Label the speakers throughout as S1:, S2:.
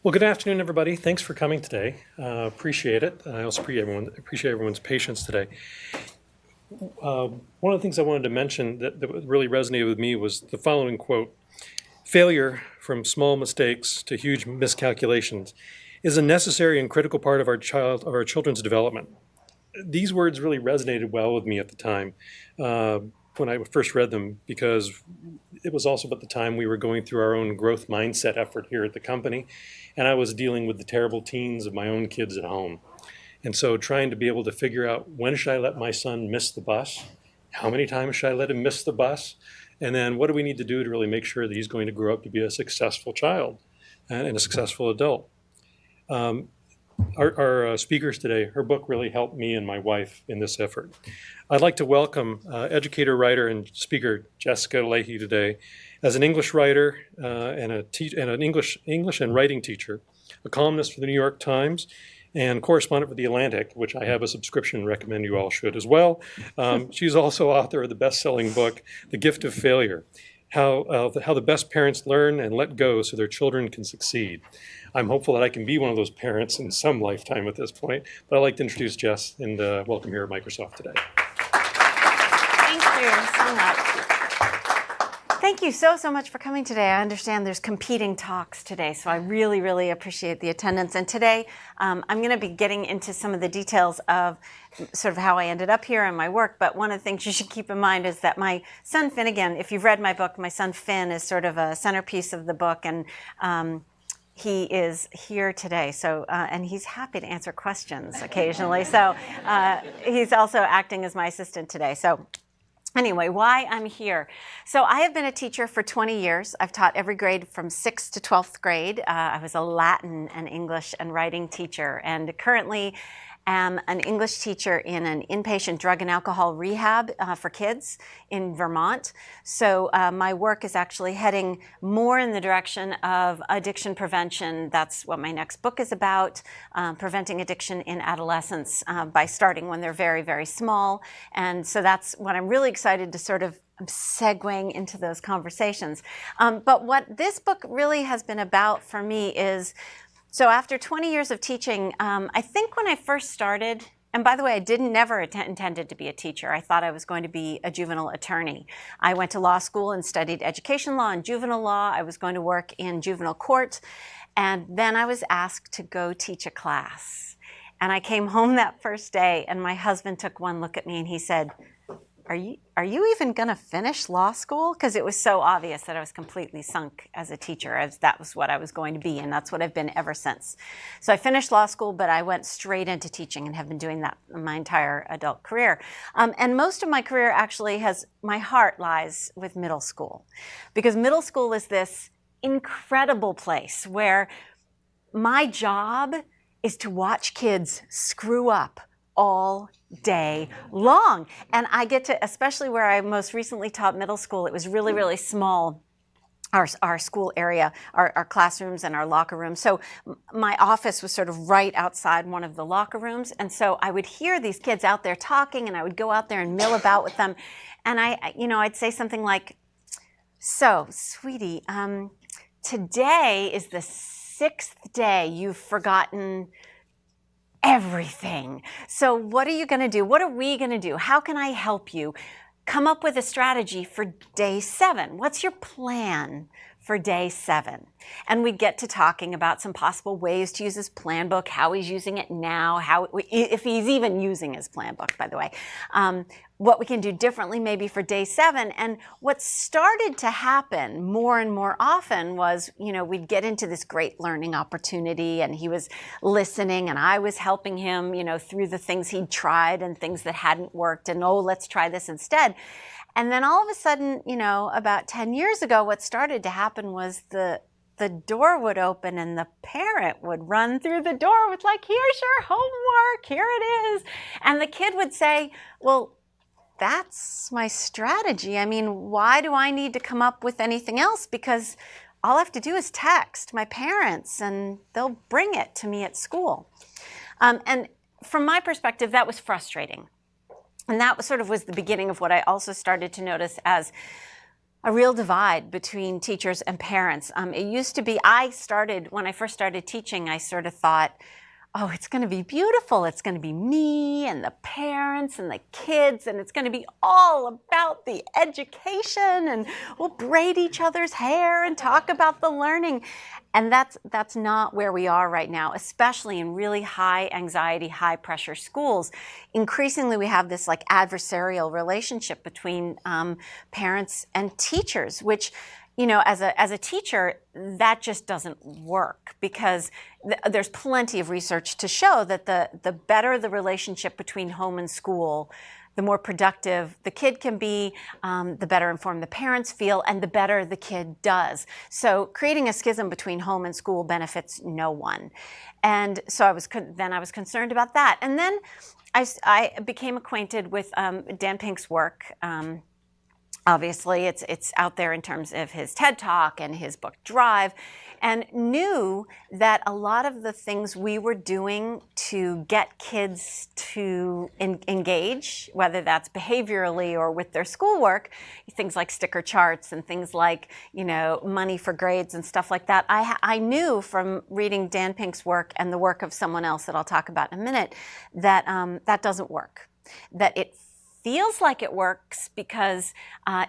S1: Well, good afternoon, everybody. Thanks for coming today. Appreciate it. I also appreciate everyone's patience today. One of the things I wanted to mention that really resonated with me was the following quote: "Failure, from small mistakes to huge miscalculations, is a necessary and critical part of our children's development." These words really resonated well with me at the time when I first read them, because it was also about the time we were going through our own growth mindset effort here at the company, and I was dealing with the terrible teens of my own kids at home. And so trying to be able to figure out, when should I let my son miss the bus? How many times should I let him miss the bus? And then what do we need to do to really make sure that he's going to grow up to be a successful child and a successful adult? Our speakers today, her book really helped me and my wife in this effort. I'd like to welcome educator, writer, and speaker Jessica Lahey today. As an English writer and an English and writing teacher, a columnist for the New York Times, and correspondent for The Atlantic, which I have a subscription, recommend you all should as well. She's also author of the best-selling book, The Gift of Failure: How the Best Parents Learn and Let Go So Their Children Can Succeed. I'm hopeful that I can be one of those parents in some lifetime at this point, but I'd like to introduce Jess and welcome here at Microsoft today.
S2: Thank you so much. Thank you so much for coming today. I understand there's competing talks today, so I really appreciate the attendance. And today, I'm going to be getting into some of the details of sort of how I ended up here and my work. But one of the things you should keep in mind is that my son Finnegan, if you've read my book, my son Finn is sort of a centerpiece of the book, and he is here today, so and he's happy to answer questions occasionally. So he's also acting as my assistant today. So anyway, why I'm here. So I have been a teacher for 20 years. I've taught every grade from 6th to 12th grade. I was a Latin and English and writing teacher, and currently am an English teacher in an inpatient drug and alcohol rehab for kids in Vermont. So my work is actually heading more in the direction of addiction prevention. That's what my next book is about, preventing addiction in adolescents by starting when they're very small. And so that's what I'm really excited to sort of segueing into those conversations. But what this book really has been about for me is, so after 20 years of teaching, I think when I first started, and by the way, I never intended to be a teacher. I thought I was going to be a juvenile attorney. I went to law school and studied education law and juvenile law. I was going to work in juvenile court. And then I was asked to go teach a class. And I came home that first day, and my husband took one look at me and he said, Are you even going to finish law school? Because it was so obvious that I was completely sunk as a teacher, as that was what I was going to be, and that's what I've been ever since. So I finished law school, but I went straight into teaching and have been doing that my entire adult career. And most of my career actually my heart lies with middle school, because middle school is this incredible place where my job is to watch kids screw up all day long. And I get to, especially where I most recently taught middle school, it was really small, our school area, our classrooms and our locker rooms. So my office was sort of right outside one of the locker rooms. And so I would hear these kids out there talking, and I would go out there and mill about with them. And I'd say something like, "So, sweetie, today is the 6th day you've forgotten everything. So what are you going to do? What are we going to do? How can I help you? Come up with a strategy for day 7. What's your plan for day 7?" And we get to talking about some possible ways to use his plan book, how he's using it now, if he's even using his plan book, by the way, what we can do differently maybe for day 7. And what started to happen more and more often was, we'd get into this great learning opportunity, and he was listening and I was helping him, through the things he'd tried and things that hadn't worked, and let's try this instead. And then all of a sudden, about 10 years ago, what started to happen was the door would open and the parent would run through the door with like, "Here's your homework, here it is." And the kid would say, "Well, that's my strategy. I mean, why do I need to come up with anything else? Because all I have to do is text my parents and they'll bring it to me at school." And from my perspective, that was frustrating. And that was the beginning of what I also started to notice as a real divide between teachers and parents. It used to be, when I first started teaching, I sort of thought, oh, it's going to be beautiful. It's going to be me and the parents and the kids, and it's going to be all about the education, and we'll braid each other's hair and talk about the learning. And that's not where we are right now, especially in really high anxiety, high pressure schools. Increasingly, we have this like adversarial relationship between parents and teachers, which, you know, as a teacher, that just doesn't work, because there's plenty of research to show that the better the relationship between home and school, the more productive the kid can be, the better informed the parents feel, and the better the kid does. So creating a schism between home and school benefits no one. And so I was concerned about that. And then I became acquainted with Dan Pink's work. Obviously, it's out there in terms of his TED Talk and his book Drive, and knew that a lot of the things we were doing to get kids to engage, whether that's behaviorally or with their schoolwork, things like sticker charts and things like, you know, money for grades and stuff like that, I knew from reading Dan Pink's work and the work of someone else that I'll talk about in a minute, that that doesn't work, that it feels like it works because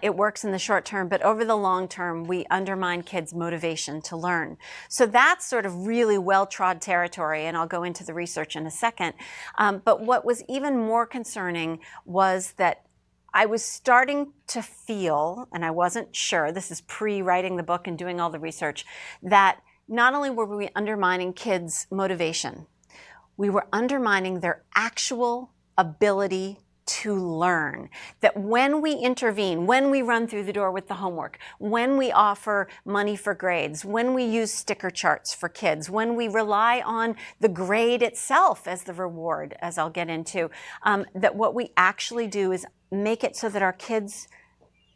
S2: it works in the short term, but over the long term, we undermine kids' motivation to learn. So that's sort of really well-trod territory, and I'll go into the research in a second. But what was even more concerning was that I was starting to feel, and I wasn't sure, this is pre-writing the book and doing all the research, that not only were we undermining kids' motivation, we were undermining their actual ability to learn. That when we intervene, when we run through the door with the homework, when we offer money for grades, when we use sticker charts for kids, when we rely on the grade itself as the reward, as I'll get into, that what we actually do is make it so that our kids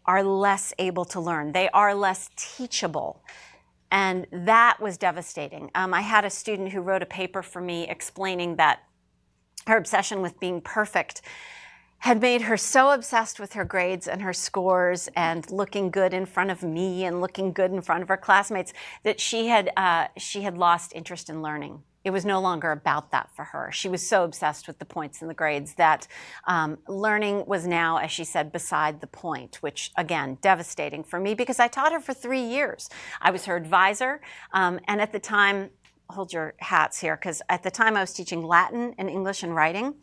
S2: are less able to learn. They are less teachable. And that was devastating. I had a student who wrote a paper for me explaining that her obsession with being perfect had made her so obsessed with her grades and her scores and looking good in front of me and looking good in front of her classmates that she had lost interest in learning. It was no longer about that for her. She was so obsessed with the points and the grades that learning was now, as she said, beside the point, which, again, devastating for me because I taught her for 3 years. I was her advisor, and at the time, hold your hats here, because at the time I was teaching Latin and English and writing.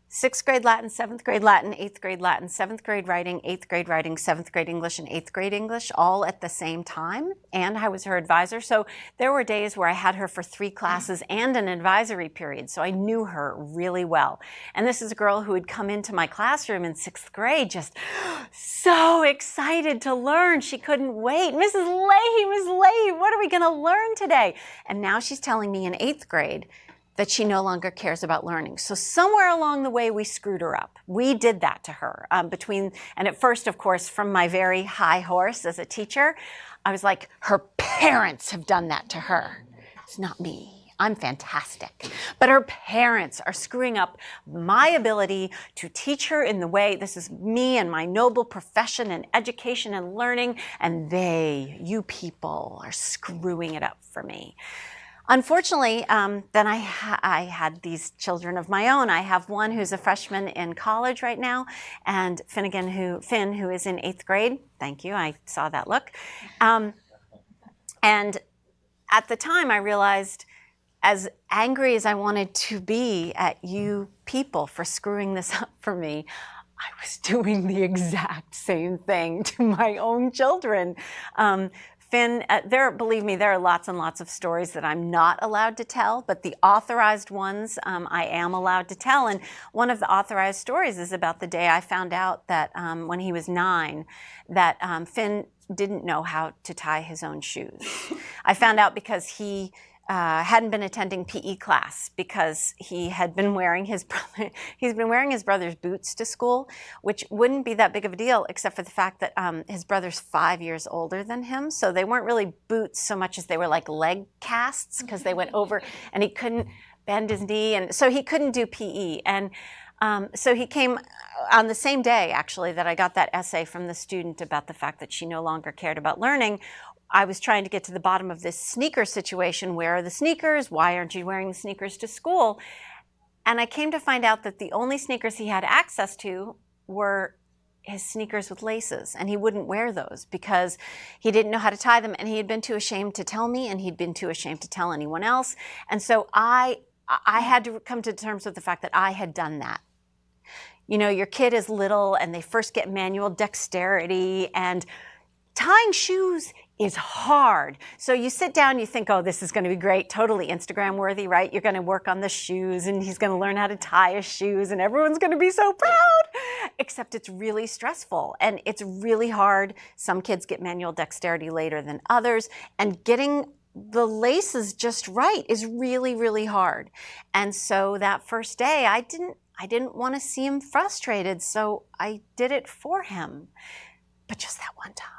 S2: 6th grade Latin, 7th grade Latin, 8th grade Latin, 7th grade writing, 8th grade writing, 7th grade English, and 8th grade English all at the same time. And I was her advisor. So there were days where I had her for 3 classes and an advisory period. So I knew her really well. And this is a girl who had come into my classroom in 6th grade, just so excited to learn. She couldn't wait. Mrs. Lahey, what are we going to learn today? And now she's telling me in 8th grade that she no longer cares about learning. So somewhere along the way, we screwed her up. We did that to her. And at first, of course, from my very high horse as a teacher, I was like, her parents have done that to her. It's not me. I'm fantastic. But her parents are screwing up my ability to teach her in the way, this is me and my noble profession and education and learning, and you people, are screwing it up for me. Unfortunately, then I had these children of my own. I have one who's a freshman in college right now, and Finn, who is in 8th grade. Thank you, I saw that look. And at the time, I realized, as angry as I wanted to be at you people for screwing this up for me, I was doing the exact same thing to my own children. Finn, believe me, there are lots and lots of stories that I'm not allowed to tell, but the authorized ones I am allowed to tell. And one of the authorized stories is about the day I found out that when he was 9, that Finn didn't know how to tie his own shoes. I found out because he hadn't been attending PE class because he had been wearing his brother's boots to school, which wouldn't be that big of a deal except for the fact that his brother's 5 years older than him. So they weren't really boots so much as they were like leg casts because they went over, and he couldn't bend his knee, and so he couldn't do PE. And So he came on the same day, actually, that I got that essay from the student about the fact that she no longer cared about learning. I was trying to get to the bottom of this sneaker situation. Where are the sneakers? Why aren't you wearing the sneakers to school? And I came to find out that the only sneakers he had access to were his sneakers with laces, and he wouldn't wear those because he didn't know how to tie them, and he had been too ashamed to tell me, and he'd been too ashamed to tell anyone else. And so I had to come to terms with the fact that I had done that. You know, your kid is little and they first get manual dexterity, and tying shoes is hard. So you sit down, you think, oh, this is going to be great, totally Instagram worthy, right? You're going to work on the shoes and he's going to learn how to tie his shoes and everyone's going to be so proud. Except it's really stressful and it's really hard. Some kids get manual dexterity later than others, and getting the laces just right is really, really hard. And so that first day, I didn't want to see him frustrated, so I did it for him. But just that one time.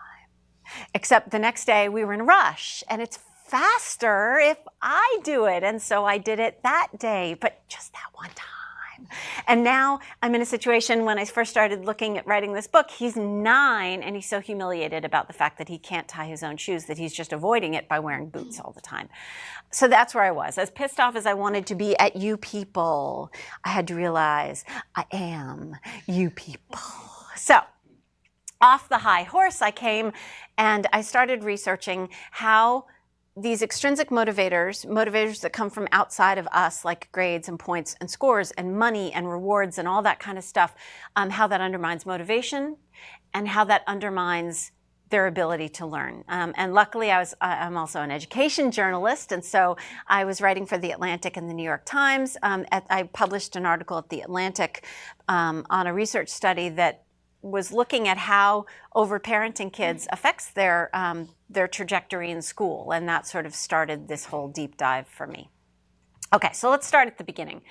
S2: Except the next day we were in a rush, and it's faster if I do it. And so I did it that day, but just that one time. And now I'm in a situation. When I first started looking at writing this book, he's 9, and he's so humiliated about the fact that he can't tie his own shoes that he's just avoiding it by wearing boots all the time. So that's where I was. As pissed off as I wanted to be at you people, I had to realize I am you people. So off the high horse I came, and I started researching how these extrinsic motivators that come from outside of us, like grades and points and scores and money and rewards and all that kind of stuff, how that undermines motivation and how that undermines their ability to learn. And luckily, I'm also an education journalist, and so I was writing for The Atlantic and The New York Times. I published an article at The Atlantic on a research study that was looking at how overparenting kids affects their trajectory in school, and that sort of started this whole deep dive for me. Okay, so let's start at the beginning.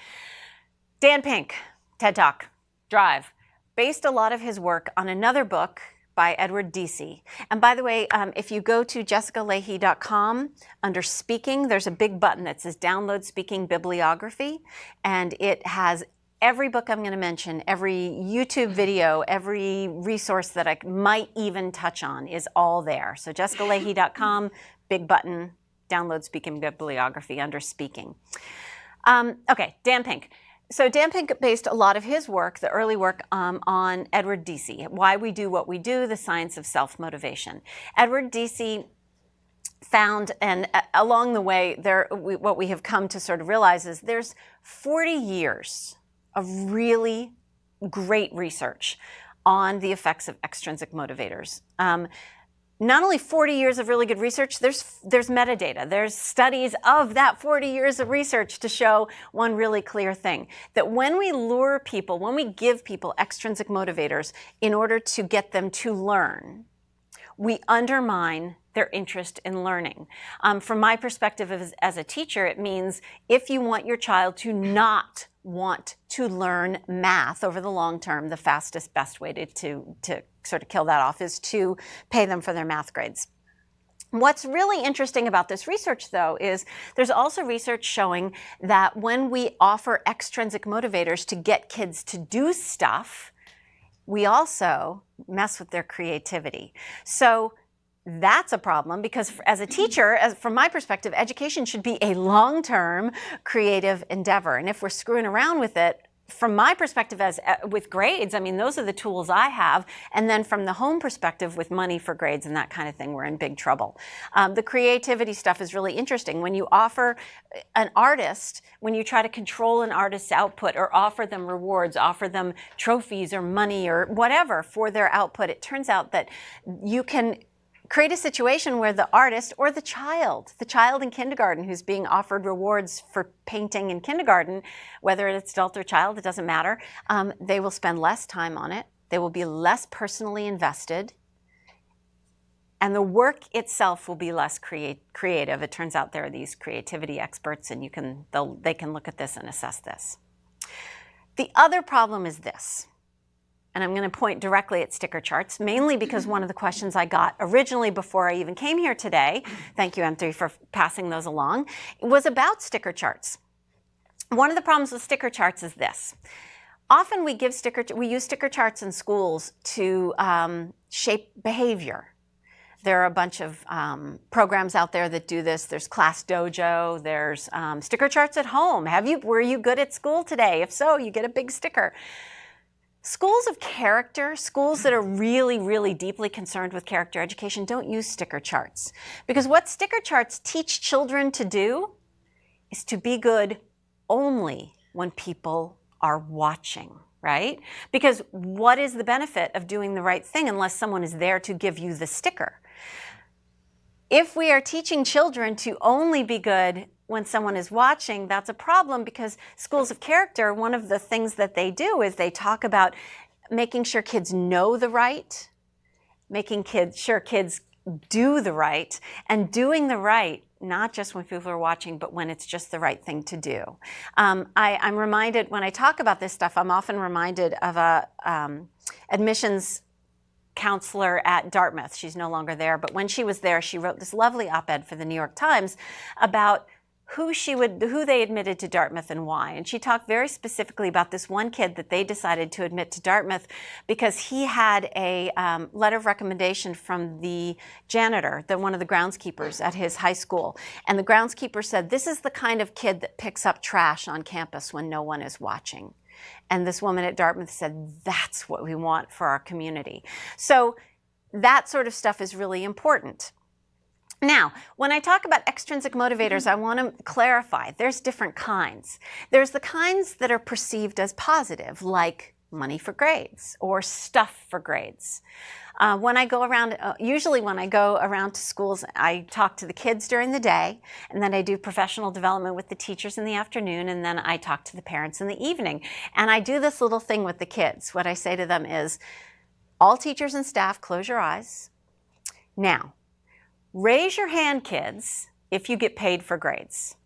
S2: Dan Pink, TED Talk, Drive, based a lot of his work on another book by Edward Deci. And by the way, if you go to jessicalahey.com, under speaking, there's a big button that says download speaking bibliography, and it has every book I'm going to mention, every YouTube video, every resource that I might even touch on is all there. So jessicalahey.com, big button, download speaking bibliography under speaking. Okay, Dan Pink. So Dan Pink based a lot of his work, the early work, on Edward Deci, Why We Do What We Do, the Science of Self-Motivation. Edward Deci found, and along the way, what we have come to sort of realize is there's 40 years of really great research on the effects of extrinsic motivators. Not only 40 years of really good research, there's metadata. There's studies of that 40 years of research to show one really clear thing, that when we lure people, when we give people extrinsic motivators in order to get them to learn, we undermine their interest in learning. From my perspective as a teacher, it means if you want your child to not want to learn math over the long term, the fastest, best way to sort of kill that off is to pay them for their math grades. What's really interesting about this research, though, is there's also research showing that when we offer extrinsic motivators to get kids to do stuff, we also mess with their creativity. So that's a problem, because as a teacher, from my perspective, education should be a long-term creative endeavor. And if we're screwing around with it, from my perspective with grades, I mean, those are the tools I have. And then from the home perspective with money for grades and that kind of thing, we're in big trouble. The creativity stuff is really interesting. When you offer an artist, when you try to control an artist's output or offer them rewards, offer them trophies or money or whatever for their output, it turns out that you can create a situation where the artist or the child in kindergarten who's being offered rewards for painting in kindergarten, whether it's adult or child, it doesn't matter, they will spend less time on it. They will be less personally invested. And the work itself will be less creative. It turns out there are these creativity experts, and they can look at this and assess this. The other problem is this. And I'm going to point directly at sticker charts, mainly because one of the questions I got originally before I even came here today, thank you, M3, for passing those along, was about sticker charts. One of the problems with sticker charts is this. Often we use sticker charts in schools to shape behavior. There are a bunch of programs out there that do this. There's Class Dojo. There's sticker charts at home. Were you good at school today? If so, you get a big sticker. Schools of character, schools that are really, really deeply concerned with character education, don't use sticker charts. Because what sticker charts teach children to do is to be good only when people are watching, right? Because what is the benefit of doing the right thing unless someone is there to give you the sticker? If we are teaching children to only be good when someone is watching, that's a problem, because schools of character, one of the things that they do is they talk about making sure kids know the right, making sure kids do the right, and doing the right not just when people are watching, but when it's just the right thing to do. I'm reminded, when I talk about this stuff, I'm often reminded of a admissions counselor at Dartmouth. She's no longer there, but when she was there, she wrote this lovely op-ed for the New York Times about who they admitted to Dartmouth and why. And she talked very specifically about this one kid that they decided to admit to Dartmouth because he had a letter of recommendation from the janitor, one of the groundskeepers at his high school. And the groundskeeper said, this is the kind of kid that picks up trash on campus when no one is watching. And this woman at Dartmouth said, that's what we want for our community. So that sort of stuff is really important. Now, when I talk about extrinsic motivators, I want to clarify, there's different kinds. There's the kinds that are perceived as positive, like money for grades or stuff for grades. When I go around, usually when I go around to schools, I talk to the kids during the day, and then I do professional development with the teachers in the afternoon, and then I talk to the parents in the evening. And I do this little thing with the kids. What I say to them is, all teachers and staff, close your eyes. Now, raise your hand, kids, if you get paid for grades.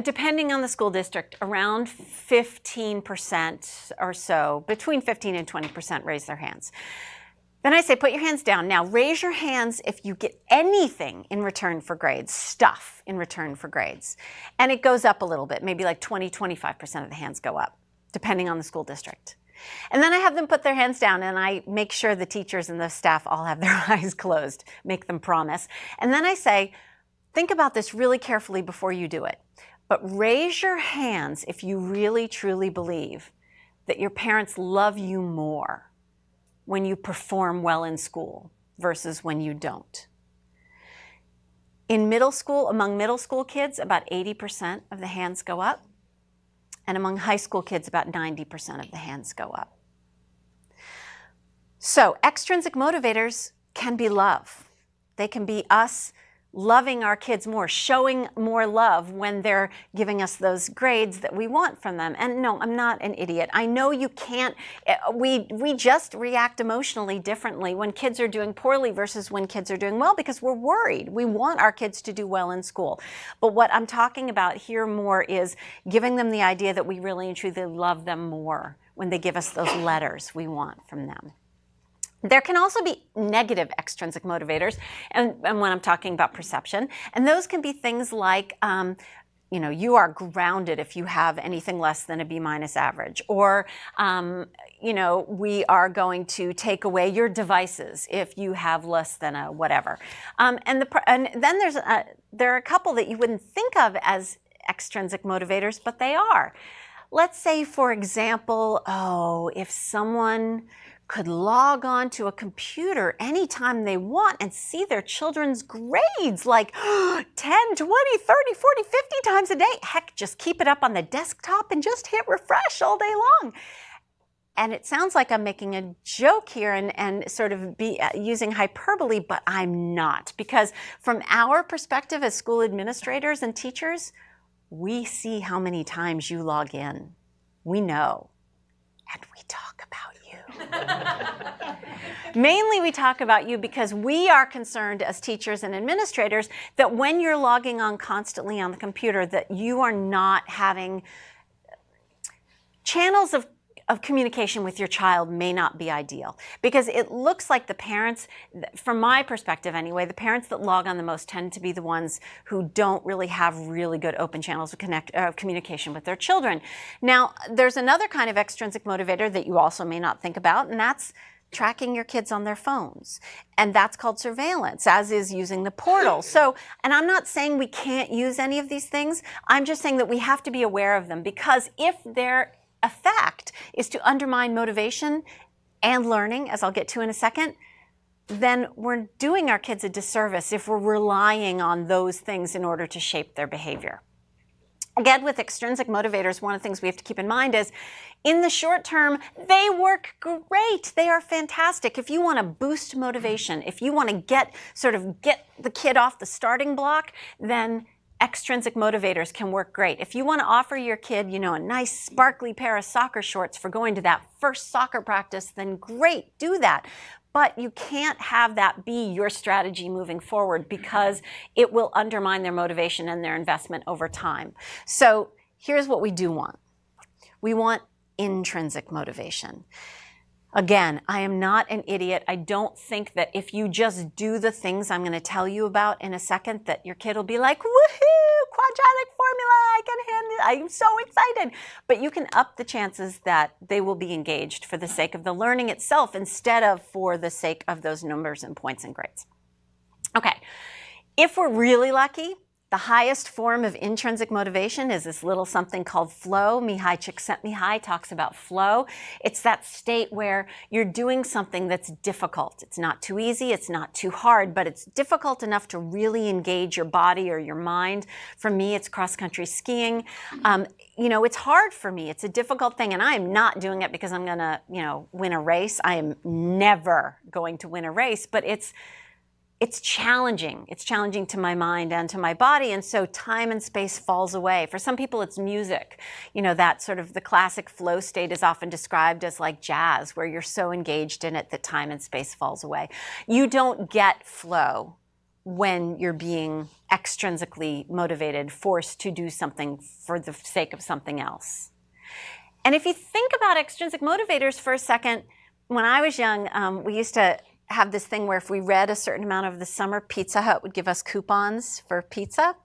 S2: Depending on the school district, around 15% or so, between 15 and 20% raise their hands. Then I say, put your hands down. Now, raise your hands if you get anything in return for grades, stuff in return for grades. And it goes up a little bit, maybe like 20, 25% of the hands go up, depending on the school district. And then I have them put their hands down, and I make sure the teachers and the staff all have their eyes closed, make them promise. And then I say, think about this really carefully before you do it. But raise your hands if you really, truly believe that your parents love you more when you perform well in school versus when you don't. In middle school, among middle school kids, about 80% of the hands go up. And among high school kids, about 90% of the hands go up. So extrinsic motivators can be love. They can be us loving our kids more, showing more love when they're giving us those grades that we want from them. And no, I'm not an idiot. I know you can't, we just react emotionally differently when kids are doing poorly versus when kids are doing well because we're worried. We want our kids to do well in school. But what I'm talking about here more is giving them the idea that we really and truly love them more when they give us those letters we want from them. There can also be negative extrinsic motivators, and when I'm talking about perception, and those can be things like, you are grounded if you have anything less than a B- average, or, we are going to take away your devices if you have less than a whatever. And then there are a couple that you wouldn't think of as extrinsic motivators, but they are. Let's say, for example, if someone could log on to a computer anytime they want and see their children's grades like 10, 20, 30, 40, 50 times a day. Heck, just keep it up on the desktop and just hit refresh all day long. And it sounds like I'm making a joke here and sort of using hyperbole, but I'm not. Because from our perspective as school administrators and teachers, we see how many times you log in. We know. And we talk about you. Mainly we talk about you because we are concerned as teachers and administrators that when you're logging on constantly on the computer that you are not having channels of communication with your child may not be ideal, because it looks like the parents, from my perspective anyway, the parents that log on the most tend to be the ones who don't really have really good open channels of communication with their children. Now, there's another kind of extrinsic motivator that you also may not think about, and that's tracking your kids on their phones. And that's called surveillance, as is using the portal. So, and I'm not saying we can't use any of these things. I'm just saying that we have to be aware of them, because if their effect is to undermine motivation and learning, as I'll get to in a second, then we're doing our kids a disservice if we're relying on those things in order to shape their behavior. Again, with extrinsic motivators, one of the things we have to keep in mind is, in the short term, they work great. They are fantastic. If you want to boost motivation, if you want to get the kid off the starting block, then extrinsic motivators can work great. If you want to offer your kid, a nice sparkly pair of soccer shorts for going to that first soccer practice, then great, do that. But you can't have that be your strategy moving forward, because it will undermine their motivation and their investment over time. So here's what we do want. We want intrinsic motivation. Again, I am not an idiot. I don't think that if you just do the things I'm going to tell you about in a second, that your kid will be like, woohoo, quadratic formula, I can handle it, I'm so excited. But you can up the chances that they will be engaged for the sake of the learning itself, instead of for the sake of those numbers and points and grades. Okay, if we're really lucky, the highest form of intrinsic motivation is this little something called flow. Mihai Csikszentmihalyi talks about flow. It's that state where you're doing something that's difficult. It's not too easy, it's not too hard, but it's difficult enough to really engage your body or your mind. For me, it's cross-country skiing. It's hard for me. It's a difficult thing, and I am not doing it because I'm going to, win a race. I am never going to win a race, but it's challenging. It's challenging to my mind and to my body, and so time and space falls away. For some people, it's music. That sort of the classic flow state is often described as like jazz, where you're so engaged in it that time and space falls away. You don't get flow when you're being extrinsically motivated, forced to do something for the sake of something else. And if you think about extrinsic motivators for a second, when I was young, we used to have this thing where if we read a certain amount over the summer, Pizza Hut would give us coupons for pizza.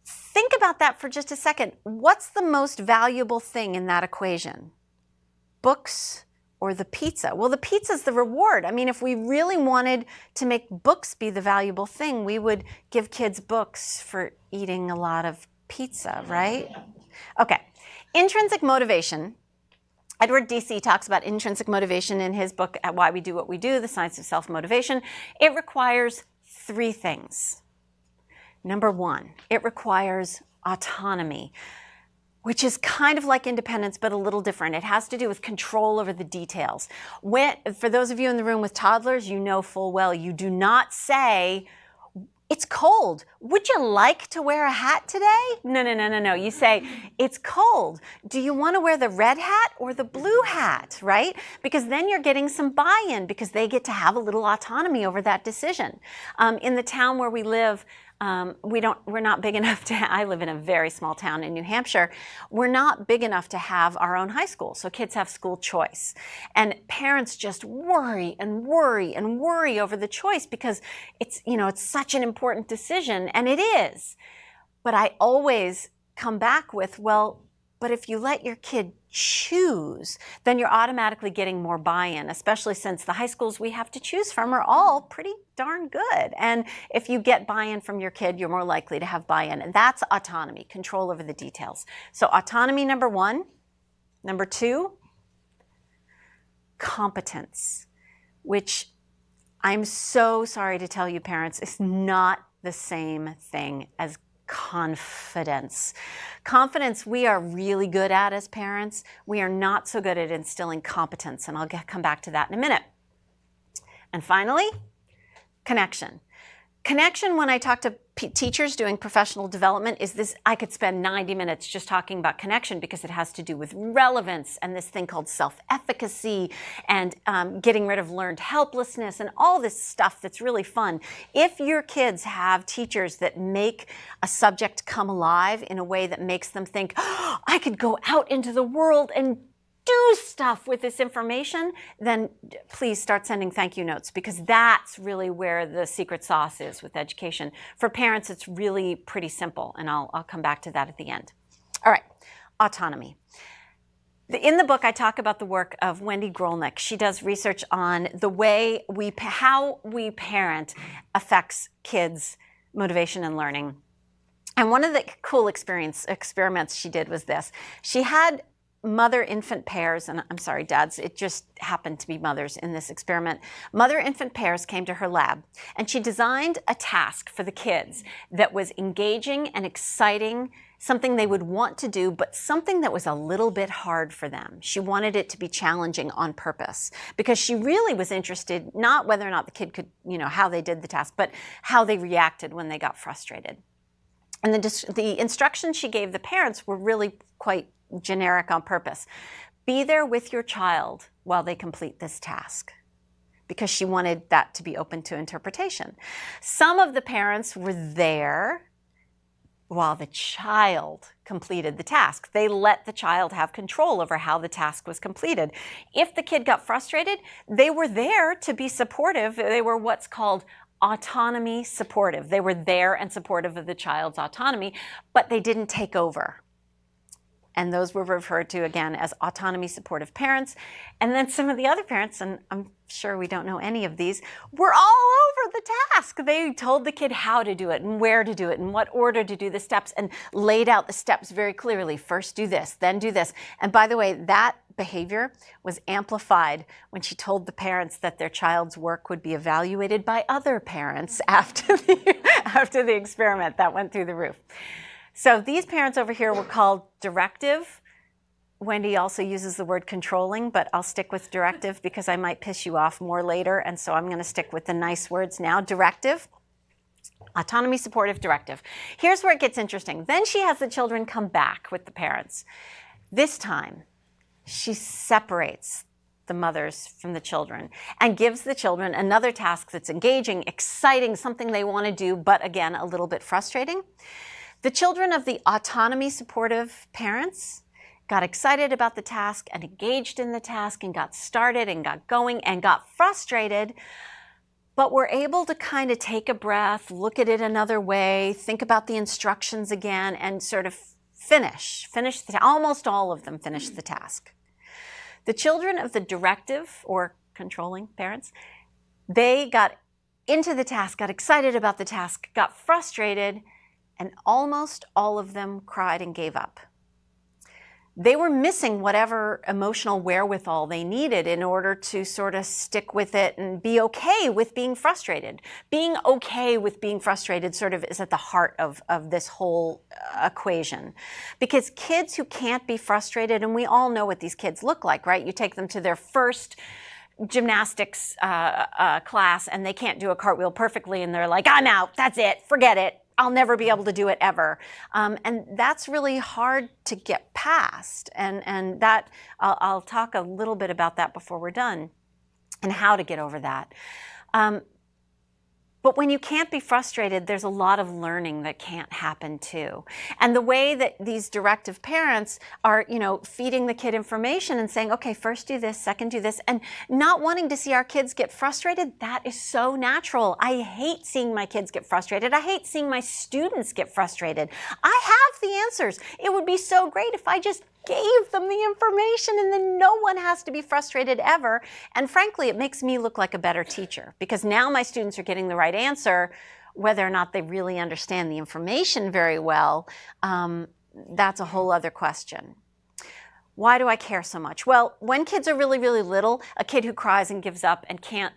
S2: Think about that for just a second. What's the most valuable thing in that equation? Books or the pizza? Well, the pizza's the reward. I mean, if we really wanted to make books be the valuable thing, we would give kids books for eating a lot of pizza, right? Okay, intrinsic motivation. Edward D.C. talks about intrinsic motivation in his book, Why We Do What We Do, The Science of Self-Motivation. It requires 3 things. Number 1, it requires autonomy, which is kind of like independence, but a little different. It has to do with control over the details. For those of you in the room with toddlers, you know full well, you do not say, it's cold. Would you like to wear a hat today? No. You say, it's cold. Do you want to wear the red hat or the blue hat, right? Because then you're getting some buy-in, because they get to have a little autonomy over that decision. In the town where we live, we're not big enough to, I live in a very small town in New Hampshire. We're not big enough to have our own high school. So kids have school choice. And parents just worry and worry and worry over the choice, because it's such an important decision, and it is. But I always come back with, well, but if you let your kid choose, then you're automatically getting more buy-in, especially since the high schools we have to choose from are all pretty darn good. And if you get buy-in from your kid, you're more likely to have buy-in. And that's autonomy, control over the details. So autonomy, number 1. Number 2, competence, which I'm so sorry to tell you, parents, is not the same thing as confidence. Confidence we are really good at as parents. We are not so good at instilling competence, and I'll come back to that in a minute. And finally, connection. Connection, when I talk to teachers doing professional development, is this, I could spend 90 minutes just talking about connection, because it has to do with relevance and this thing called self-efficacy and getting rid of learned helplessness and all this stuff that's really fun. If your kids have teachers that make a subject come alive in a way that makes them think, oh, I could go out into the world and do stuff with this information, then please start sending thank you notes, because that's really where the secret sauce is with education. For parents, it's really pretty simple, and I'll come back to that at the end. All right, autonomy. In the book, I talk about the work of Wendy Grolnick. She does research on the way how we parent affects kids' motivation and learning. And one of the cool experiments she did was this. She had mother-infant pairs, and I'm sorry, dads, it just happened to be mothers in this experiment. Mother-infant pairs came to her lab, and she designed a task for the kids that was engaging and exciting, something they would want to do, but something that was a little bit hard for them. She wanted it to be challenging on purpose, because she really was interested not whether or not the kid could, how they did the task, but how they reacted when they got frustrated. And the instructions she gave the parents were really quite generic on purpose. Be there with your child while they complete this task, because she wanted that to be open to interpretation. Some of the parents were there while the child completed the task. They let the child have control over how the task was completed. If the kid got frustrated, they were there to be supportive. They were what's called autonomy-supportive. They were there and supportive of the child's autonomy, but they didn't take over. And those were referred to, again, as autonomy-supportive parents. And then some of the other parents, and I'm sure we don't know any of these, were all over the task. They told the kid how to do it and where to do it and what order to do the steps, and laid out the steps very clearly. First do this, then do this. And by the way, that behavior was amplified when she told the parents that their child's work would be evaluated by other parents after the experiment. That went through the roof. So these parents over here were called directive. Wendy also uses the word controlling, but I'll stick with directive because I might piss you off more later, and so I'm going to stick with the nice words now. Directive. Autonomy, supportive, directive. Here's where it gets interesting. Then she has the children come back with the parents. This time, she separates the mothers from the children and gives the children another task that's engaging, exciting, something they want to do, but again, a little bit frustrating. The children of the autonomy-supportive parents got excited about the task and engaged in the task and got started and got going and got frustrated, but were able to kind of take a breath, look at it another way, think about the instructions again, and sort of finish almost all of them finished the task. The children of the directive or controlling parents, they got into the task, got excited about the task, got frustrated, and almost all of them cried and gave up. They were missing whatever emotional wherewithal they needed in order to sort of stick with it and be okay with being frustrated. Being okay with being frustrated sort of is at the heart of this whole equation. Because kids who can't be frustrated, and we all know what these kids look like, right? You take them to their first gymnastics class and they can't do a cartwheel perfectly and they're like, I'm out, that's it, forget it. I'll never be able to do it ever. And that's really hard to get past. And that I'll talk a little bit about that before we're done and how to get over that. But when you can't be frustrated, there's a lot of learning that can't happen too. And the way that these directive parents are, feeding the kid information and saying, okay, first do this, second do this, and not wanting to see our kids get frustrated, that is so natural. I hate seeing my kids get frustrated. I hate seeing my students get frustrated. I have the answers. It would be so great if I just gave them the information and then no one has to be frustrated ever. And frankly, it makes me look like a better teacher because now my students are getting the right answer. Whether or not they really understand the information very well, that's a whole other question. Why do I care so much? Well, when kids are really, really little, a kid who cries and gives up and can't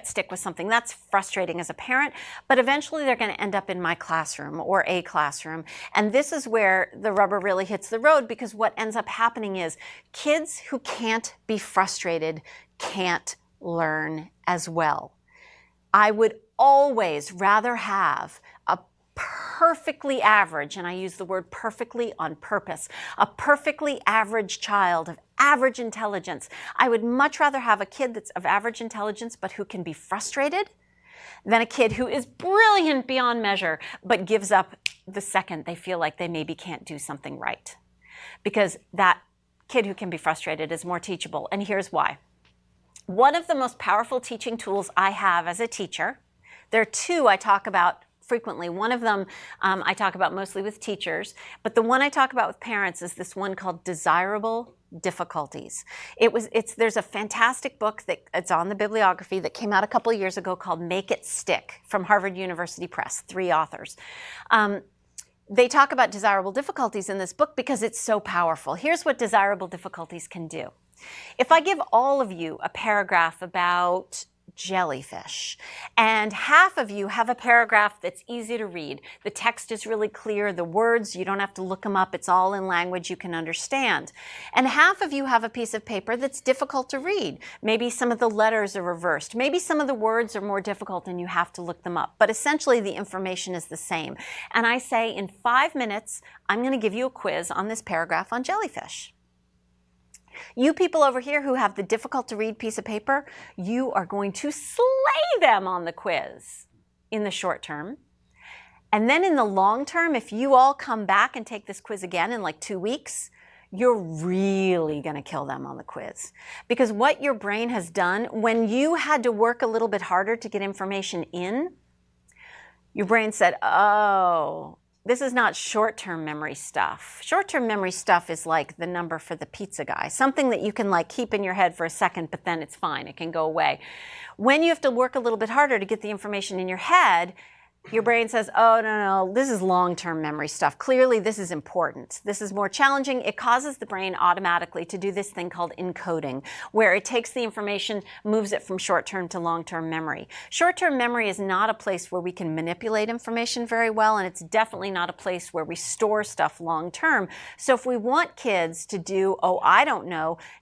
S2: stick with something, that's frustrating as a parent, but eventually they're going to end up in my classroom or a classroom. And this is where the rubber really hits the road, because what ends up happening is kids who can't be frustrated can't learn as well. I would always rather have a perfectly average, and I use the word perfectly on purpose, a perfectly average child of average intelligence. I would much rather have a kid that's of average intelligence but who can be frustrated than a kid who is brilliant beyond measure but gives up the second they feel like they maybe can't do something right. Because that kid who can be frustrated is more teachable, and here's why. One of the most powerful teaching tools I have as a teacher, there are two I talk about frequently. One of them I talk about mostly with teachers, but the one I talk about with parents is this one called desirable difficulties. There's a fantastic book it's on the bibliography that came out a couple of years ago called Make It Stick from Harvard University Press, 3 authors. They talk about desirable difficulties in this book because it's so powerful. Here's what desirable difficulties can do. If I give all of you a paragraph about jellyfish, and half of you have a paragraph that's easy to read. The text is really clear. The words, you don't have to look them up. It's all in language you can understand. And half of you have a piece of paper that's difficult to read. Maybe some of the letters are reversed. Maybe some of the words are more difficult and you have to look them up. But essentially, the information is the same. And I say, in 5 minutes, I'm going to give you a quiz on this paragraph on jellyfish. You people over here who have the difficult to read piece of paper, you are going to slay them on the quiz in the short term. And then in the long term, if you all come back and take this quiz again in like 2 weeks, you're really going to kill them on the quiz. Because what your brain has done, when you had to work a little bit harder to get information in, your brain said, oh, this is not short-term memory stuff. Short-term memory stuff is like the number for the pizza guy, something that you can like keep in your head for a second, but then it's fine, it can go away. When you have to work a little bit harder to get the information in your head, your brain says, oh, no, this is long-term memory stuff. Clearly, this is important. This is more challenging. It causes the brain automatically to do this thing called encoding, where it takes the information, moves it from short-term to long-term memory. Short-term memory is not a place where we can manipulate information very well, and it's definitely not a place where we store stuff long-term. So if we want kids to do,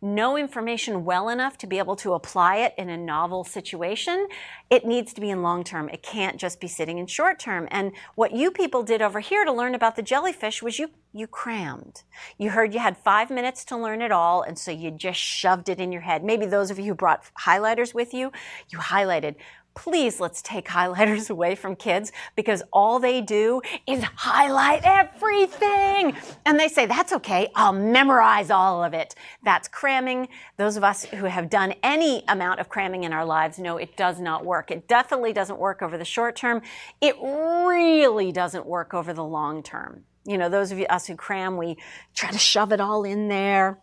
S2: know information well enough to be able to apply it in a novel situation, it needs to be in long-term. It can't just be sitting in short term. And what you people did over here to learn about the jellyfish was you crammed. You heard you had 5 minutes to learn it all, and so you just shoved it in your head. Maybe those of you who brought highlighters with you, you highlighted. Please, let's take highlighters away from kids, because all they do is highlight everything. And they say, that's okay, I'll memorize all of it. That's cramming. Those of us who have done any amount of cramming in our lives know it does not work. It definitely doesn't work over the short term. It really doesn't work over the long term. You know, those of us who cram, we try to shove it all in there,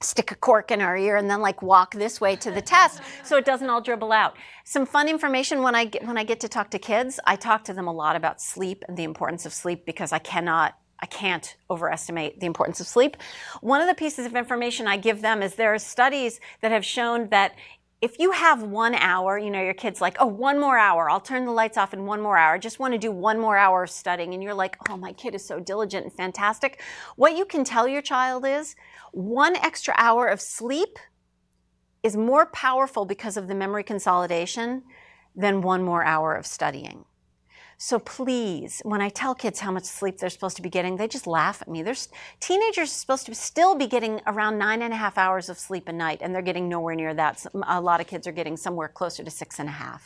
S2: stick a cork in our ear, and then like walk this way to the test so it doesn't all dribble out. Some fun information when I get to talk to kids, I talk to them a lot about sleep and the importance of sleep, because I can't overestimate the importance of sleep. One of the pieces of information I give them is there are studies that have shown that if you have 1 hour, your kid's like, oh, 1 more hour, I'll turn the lights off in 1 more hour. I just want to do 1 more hour of studying. And you're like, oh, my kid is so diligent and fantastic. What you can tell your child is 1 extra hour of sleep is more powerful because of the memory consolidation than 1 more hour of studying. So please, when I tell kids how much sleep they're supposed to be getting, they just laugh at me. Teenagers are supposed to still be getting around 9.5 hours of sleep a night, and they're getting nowhere near that. A lot of kids are getting somewhere closer to 6.5.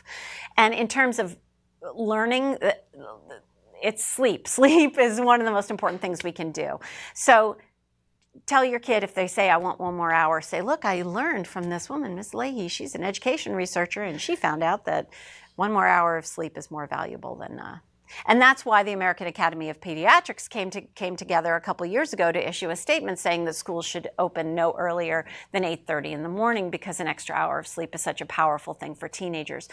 S2: And in terms of learning, it's sleep. Sleep is one of the most important things we can do. So tell your kid, if they say, I want 1 more hour, say, look, I learned from this woman, Miss Lahey. She's an education researcher, and she found out that 1 more hour of sleep is more valuable than, and that's why the American Academy of Pediatrics came together a couple years ago to issue a statement saying that schools should open no earlier than 8:30 in the morning, because an extra hour of sleep is such a powerful thing for teenagers.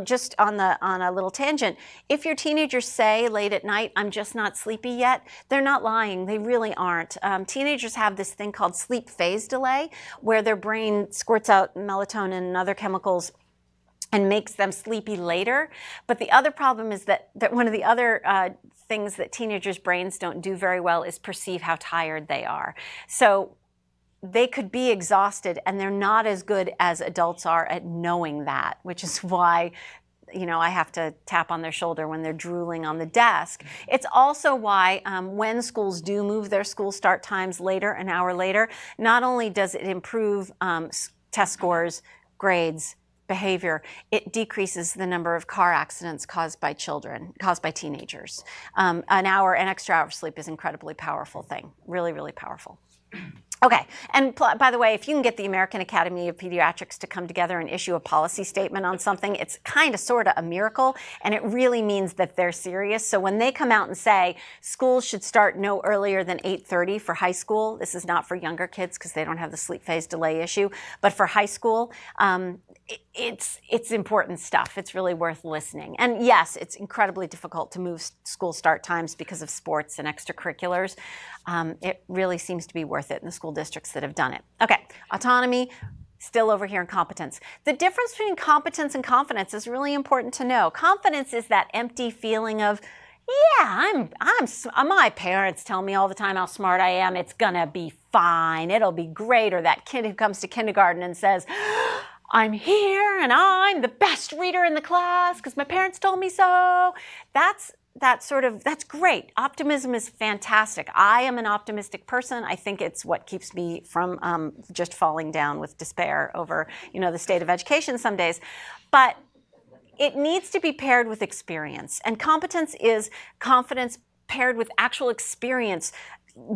S2: Just on a little tangent, if your teenagers say late at night, I'm just not sleepy yet, they're not lying. They really aren't. Teenagers have this thing called sleep phase delay, where their brain squirts out melatonin and other chemicals and makes them sleepy later. But the other problem is that one of the other things that teenagers' brains don't do very well is perceive how tired they are. So they could be exhausted, and they're not as good as adults are at knowing that, which is why I have to tap on their shoulder when they're drooling on the desk. It's also why when schools do move their school start times later, an hour later, not only does it improve test scores, grades, behavior, it decreases the number of car accidents caused by teenagers. An extra hour of sleep is an incredibly powerful thing, really, really powerful. Okay, and by the way, if you can get the American Academy of Pediatrics to come together and issue a policy statement on something, it's kind of sort of a miracle, and it really means that they're serious. So when they come out and say schools should start no earlier than 8:30 for high school, this is not for younger kids because they don't have the sleep phase delay issue, but for high school, it's important stuff. It's really worth listening. And yes, it's incredibly difficult to move school start times because of sports and extracurriculars. It really seems to be worth it in the school districts that have done it. Okay, autonomy, still over here in competence. The difference between competence and confidence is really important to know. Confidence is that empty feeling of, yeah, my parents tell me all the time how smart I am. It's gonna be fine. It'll be great. Or that kid who comes to kindergarten and says, I'm here and I'm the best reader in the class because my parents told me so. That's great. Optimism is fantastic. I am an optimistic person. I think it's what keeps me from just falling down with despair over, the state of education some days. But it needs to be paired with experience. And competence is confidence paired with actual experience,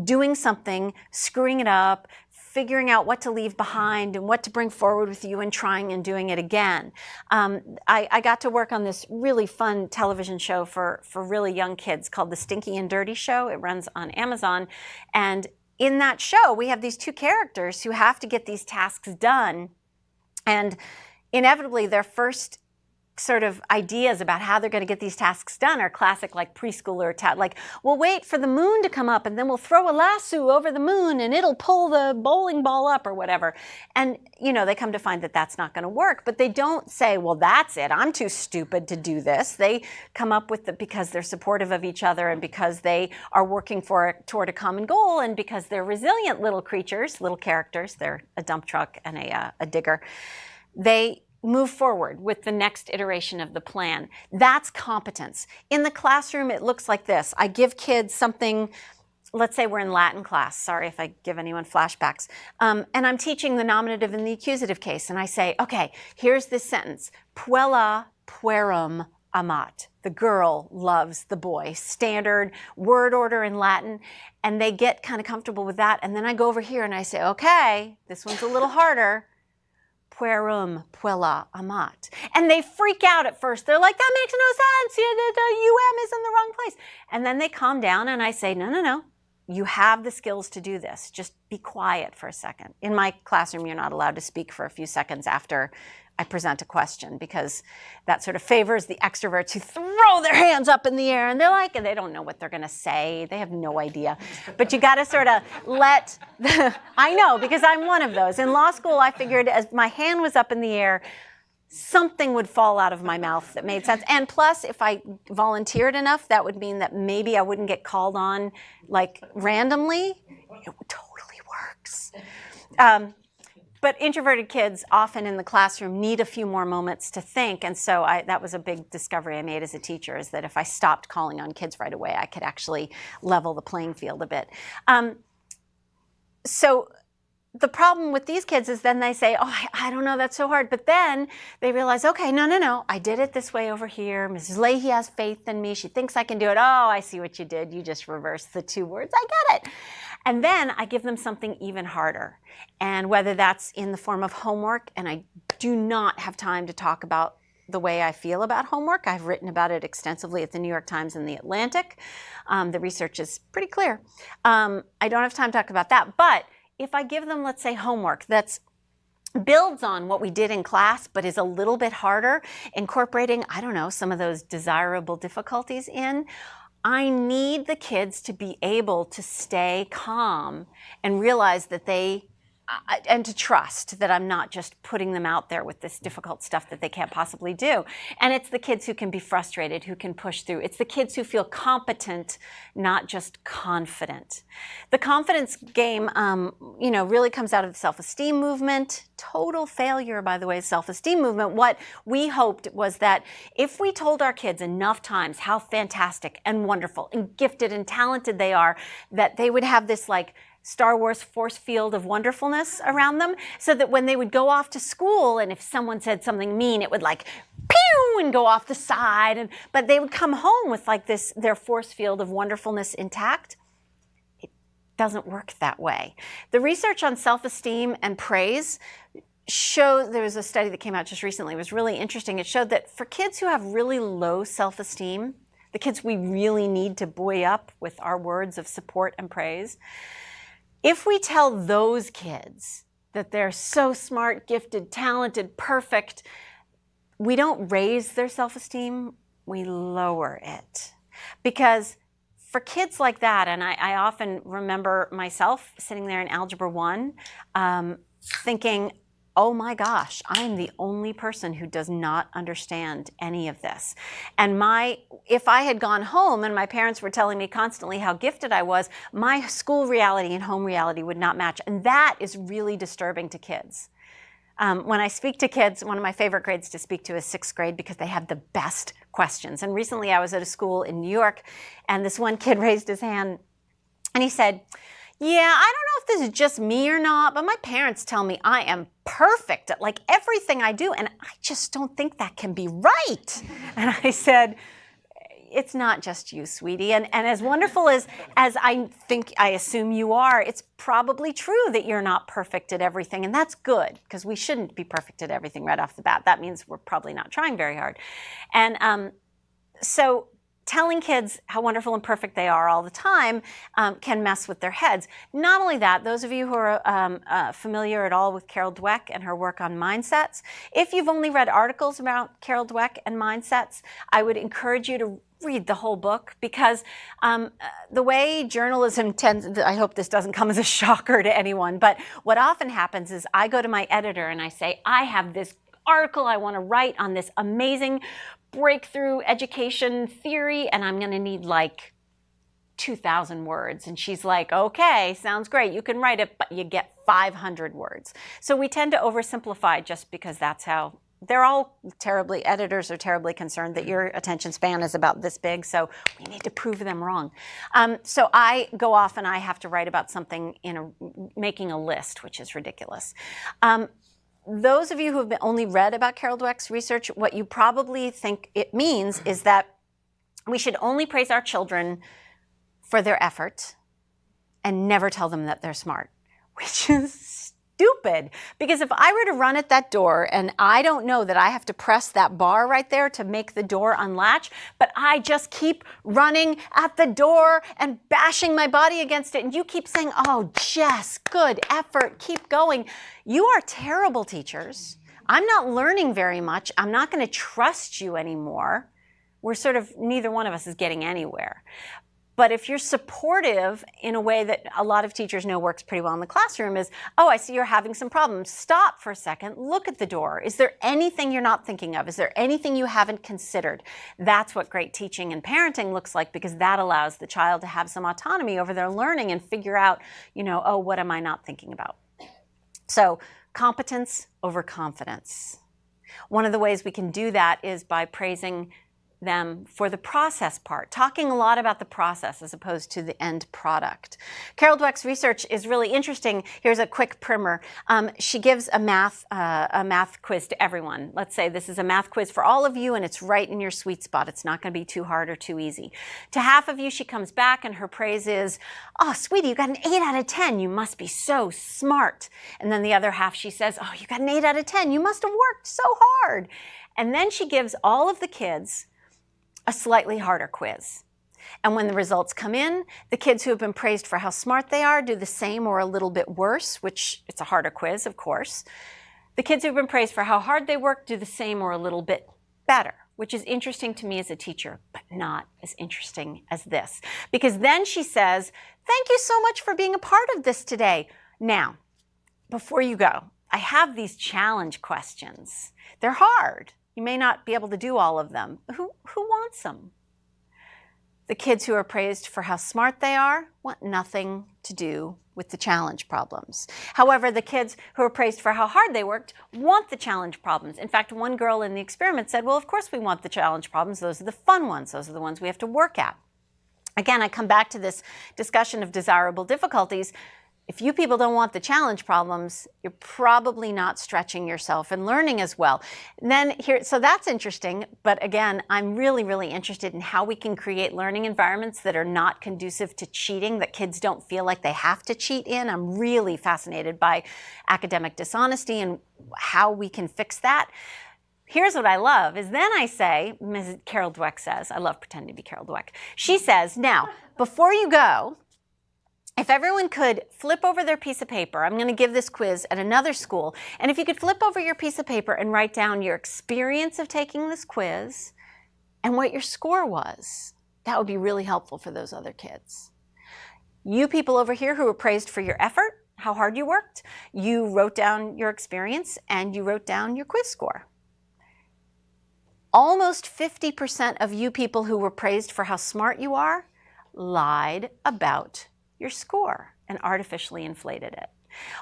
S2: doing something, screwing it up, figuring out what to leave behind and what to bring forward with you and trying and doing it again. I got to work on this really fun television show for really young kids called The Stinky and Dirty Show. It runs on Amazon. And in that show, we have these two characters who have to get these tasks done. And inevitably, their first sort of ideas about how they're going to get these tasks done are classic like preschooler like we'll wait for the moon to come up and then we'll throw a lasso over the moon and it'll pull the bowling ball up or whatever. And they come to find that that's not going to work, but they don't say, well, that's it, I'm too stupid to do this. They come up with it because they're supportive of each other and because they are working toward a common goal and because they're resilient little creatures, little characters. They're a dump truck and a digger. They move forward with the next iteration of the plan. That's competence. In the classroom, it looks like this. I give kids something, let's say we're in Latin class. Sorry if I give anyone flashbacks. And I'm teaching the nominative and the accusative case. And I say, okay, here's this sentence. Puella puerum amat. The girl loves the boy. Standard word order in Latin. And they get kind of comfortable with that. And then I go over here and I say, okay, this one's a little harder. Puerum puella amat. And they freak out at first. They're like, that makes no sense. The UM is in the wrong place. And then they calm down and I say, no. You have the skills to do this. Just be quiet for a second. In my classroom, you're not allowed to speak for a few seconds after I present a question because that sort of favors the extroverts who throw their hands up in the air and they don't know what they're going to say. They have no idea. But you got to sort of I know because I'm one of those. In law school, I figured as my hand was up in the air, something would fall out of my mouth that made sense. And plus, if I volunteered enough, that would mean that maybe I wouldn't get called on randomly. It totally works. But introverted kids often in the classroom need a few more moments to think. And so that was a big discovery I made as a teacher, is that if I stopped calling on kids right away, I could actually level the playing field a bit. So the problem with these kids is then they say, oh, I don't know, that's so hard. But then they realize, okay, no, I did it this way over here. Mrs. Lahey has faith in me. She thinks I can do it. Oh, I see what you did. You just reversed the two words. I get it. And then I give them something even harder. And whether that's in the form of homework, and I do not have time to talk about the way I feel about homework. I've written about it extensively at the New York Times and the Atlantic. The research is pretty clear. I don't have time to talk about that. But if I give them, let's say, homework that's builds on what we did in class, but is a little bit harder, incorporating, I don't know, some of those desirable difficulties in, I need the kids to be able to stay calm and realize that and to trust that I'm not just putting them out there with this difficult stuff that they can't possibly do. And it's the kids who can be frustrated, who can push through. It's the kids who feel competent, not just confident. The confidence game, really comes out of the self-esteem movement. Total failure, by the way, self-esteem movement. What we hoped was that if we told our kids enough times how fantastic and wonderful and gifted and talented they are, that they would have this Star Wars force field of wonderfulness around them, so that when they would go off to school and if someone said something mean, it would pew and go off the side. But they would come home with their force field of wonderfulness intact. It doesn't work that way. The research on self-esteem and praise shows, there was a study that came out just recently, it was really interesting. It showed that for kids who have really low self-esteem, the kids we really need to buoy up with our words of support and praise, if we tell those kids that they're so smart, gifted, talented, perfect, we don't raise their self-esteem, we lower it. Because for kids like that, and I often remember myself sitting there in Algebra 1 thinking, oh my gosh, I'm the only person who does not understand any of this. And if I had gone home and my parents were telling me constantly how gifted I was, my school reality and home reality would not match. And that is really disturbing to kids. When I speak to kids, one of my favorite grades to speak to is 6th grade because they have the best questions. And recently I was at a school in New York, and this one kid raised his hand and he said, yeah, I don't know if this is just me or not, but my parents tell me I am perfect at like everything I do, and I just don't think that can be right. And I said, it's not just you, sweetie. And as wonderful as I assume you are, it's probably true that you're not perfect at everything. And that's good, because we shouldn't be perfect at everything right off the bat. That means we're probably not trying very hard. And so telling kids how wonderful and perfect they are all the time can mess with their heads. Not only that, those of you who are familiar at all with Carol Dweck and her work on mindsets, if you've only read articles about Carol Dweck and mindsets, I would encourage you to read the whole book, because the way journalism tends, I hope this doesn't come as a shocker to anyone, but what often happens is I go to my editor and I say, I have this article I want to write on this amazing breakthrough education theory, and I'm going to need like 2,000 words. And she's like, okay, sounds great. You can write it, but you get 500 words. So we tend to oversimplify just because that's how they're all editors are terribly concerned that your attention span is about this big, so we need to prove them wrong. So I go off and I have to write about something making a list, which is ridiculous. Those of you who have only read about Carol Dweck's research, what you probably think it means is that we should only praise our children for their effort and never tell them that they're smart, which is stupid. Because if I were to run at that door and I don't know that I have to press that bar right there to make the door unlatch, but I just keep running at the door and bashing my body against it, and you keep saying, oh, Jess, good effort, keep going. You are terrible teachers. I'm not learning very much. I'm not going to trust you anymore. We're sort of, neither one of us is getting anywhere. But if you're supportive in a way that a lot of teachers know works pretty well in the classroom is, oh, I see you're having some problems. Stop for a second. Look at the door. Is there anything you're not thinking of? Is there anything you haven't considered? That's what great teaching and parenting looks like, because that allows the child to have some autonomy over their learning and figure out, oh, what am I not thinking about? So competence over confidence. One of the ways we can do that is by praising them for the process part, talking a lot about the process as opposed to the end product. Carol Dweck's research is really interesting. Here's a quick primer. She gives a math quiz to everyone. Let's say this is a math quiz for all of you, and it's right in your sweet spot. It's not going to be too hard or too easy. To half of you, she comes back and her praise is, oh, sweetie, you got an 8 out of 10. You must be so smart. And then the other half, she says, oh, you got an 8 out of 10. You must have worked so hard. And then she gives all of the kids a slightly harder quiz. And when the results come in, the kids who have been praised for how smart they are do the same or a little bit worse, which it's a harder quiz, of course. The kids who have been praised for how hard they work do the same or a little bit better, which is interesting to me as a teacher, but not as interesting as this. Because then she says, thank you so much for being a part of this today. Now, before you go, I have these challenge questions. They're hard. You may not be able to do all of them. Who wants them? The kids who are praised for how smart they are want nothing to do with the challenge problems. However, the kids who are praised for how hard they worked want the challenge problems. In fact, one girl in the experiment said, well, of course we want the challenge problems. Those are the fun ones. Those are the ones we have to work at. Again, I come back to this discussion of desirable difficulties. If you people don't want the challenge problems, you're probably not stretching yourself and learning as well. And then so that's interesting. But again, I'm really, really interested in how we can create learning environments that are not conducive to cheating, that kids don't feel like they have to cheat in. I'm really fascinated by academic dishonesty and how we can fix that. Here's what I love is then I say, Ms. Carol Dweck says, I love pretending to be Carol Dweck. She says, now, before you go, if everyone could flip over their piece of paper, I'm going to give this quiz at another school, and if you could flip over your piece of paper and write down your experience of taking this quiz and what your score was, that would be really helpful for those other kids. You people over here who were praised for your effort, how hard you worked, you wrote down your experience and you wrote down your quiz score. Almost 50% of you people who were praised for how smart you are lied about your score and artificially inflated it.